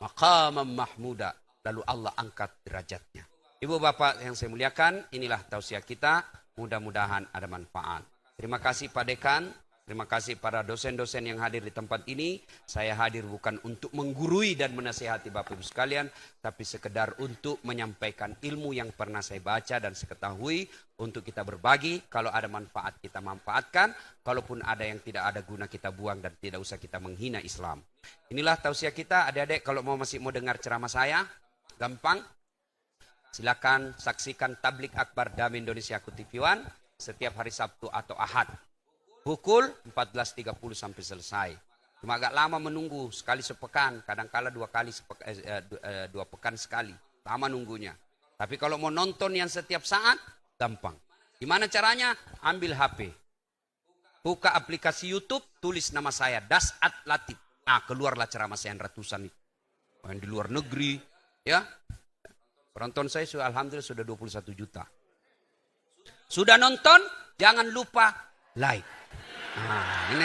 Maqamam mahmuda. Lalu Allah angkat derajatnya. Ibu bapak yang saya muliakan. Inilah tausiah kita. Mudah-mudahan ada manfaat. Terima kasih Pak Dekan. Terima kasih para dosen-dosen yang hadir di tempat ini. Saya hadir bukan untuk menggurui dan menasihati Bapak Ibu sekalian. Tapi sekedar untuk menyampaikan ilmu yang pernah saya baca dan saya ketahui. Untuk kita berbagi. Kalau ada manfaat kita manfaatkan. Kalaupun ada yang tidak ada guna kita buang dan tidak usah kita menghina Islam. Inilah tausiah kita. Adik-adik kalau masih mau dengar ceramah saya. Gampang. Silakan saksikan Tablik Akbar Damai Indonesia Aku TV One setiap hari Sabtu atau Ahad. Pukul 14.30 sampai selesai. Cuma agak lama menunggu, sekali sepekan, kadang-kala 2 pekan sekali. Lama nunggunya. Tapi kalau mau nonton yang setiap saat, gampang. Gimana caranya? Ambil HP. Buka aplikasi YouTube, tulis nama saya, Dasat Latif. Nah, keluarlah ceramah saya ratusan itu. Yang di luar negeri, ya. Penonton saya alhamdulillah sudah 21 juta. Sudah nonton, jangan lupa like. Nah, ini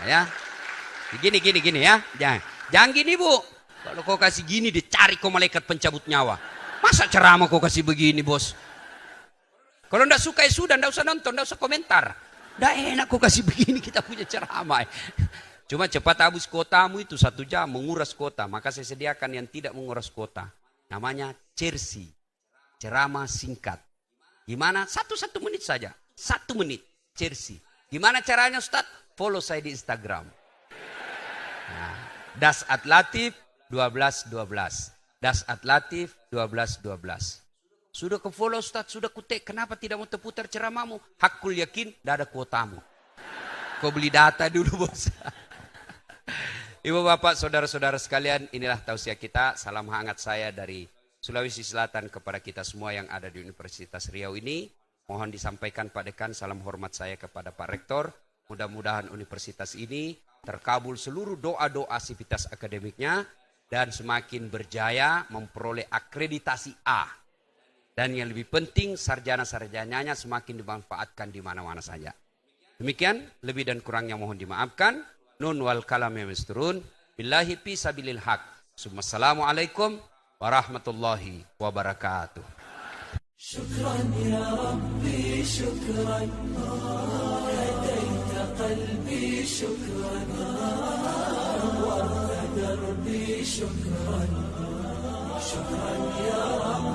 ya. Gini ya. Jangan gini, Bu. Kalau kau kasih gini, dicari kau malaikat pencabut nyawa. Masa ceramah kau kasih begini, bos? Kalau ndak suka ya sudah, ndak usah nonton, ndak usah komentar. Ndak enak kau kasih begini, kita punya ceramah. Cuma cepat habis kotamu itu 1 jam, menguras kota. Maka saya sediakan yang tidak menguras kota. Namanya Cersi. Ceramah singkat. Gimana? 1 menit saja. 1 menit. Cersi. Gimana caranya, Ustaz? Follow saya di Instagram. Nah, Das@Latif 1212. Das@Latif 1212. Sudah ke follow, Ustaz, sudah kutek. Kenapa tidak mau terputar ceramahmu? Hakul yakin, tidak ada kuotamu. Kau beli data dulu, bos. Ibu bapak, saudara-saudara sekalian, inilah tausiah kita. Salam hangat saya dari Sulawesi Selatan kepada kita semua yang ada di Universitas Riau ini. Mohon disampaikan Pak Dekan salam hormat saya kepada Pak Rektor. Mudah-mudahan universitas ini terkabul seluruh doa-doa aktivitas akademiknya dan semakin berjaya memperoleh akreditasi A. Dan yang lebih penting, sarjana-sarjananya semakin dimanfaatkan di mana-mana saja. Demikian, lebih dan kurangnya mohon dimaafkan. Nun wal kalam yasturun. Billahi fi sabilil haq. Assalamualaikum warahmatullahi wabarakatuh. شكرا يا ربي شكرا هديت قلبي شكرا نورت دربي شكرا شكرا يا رب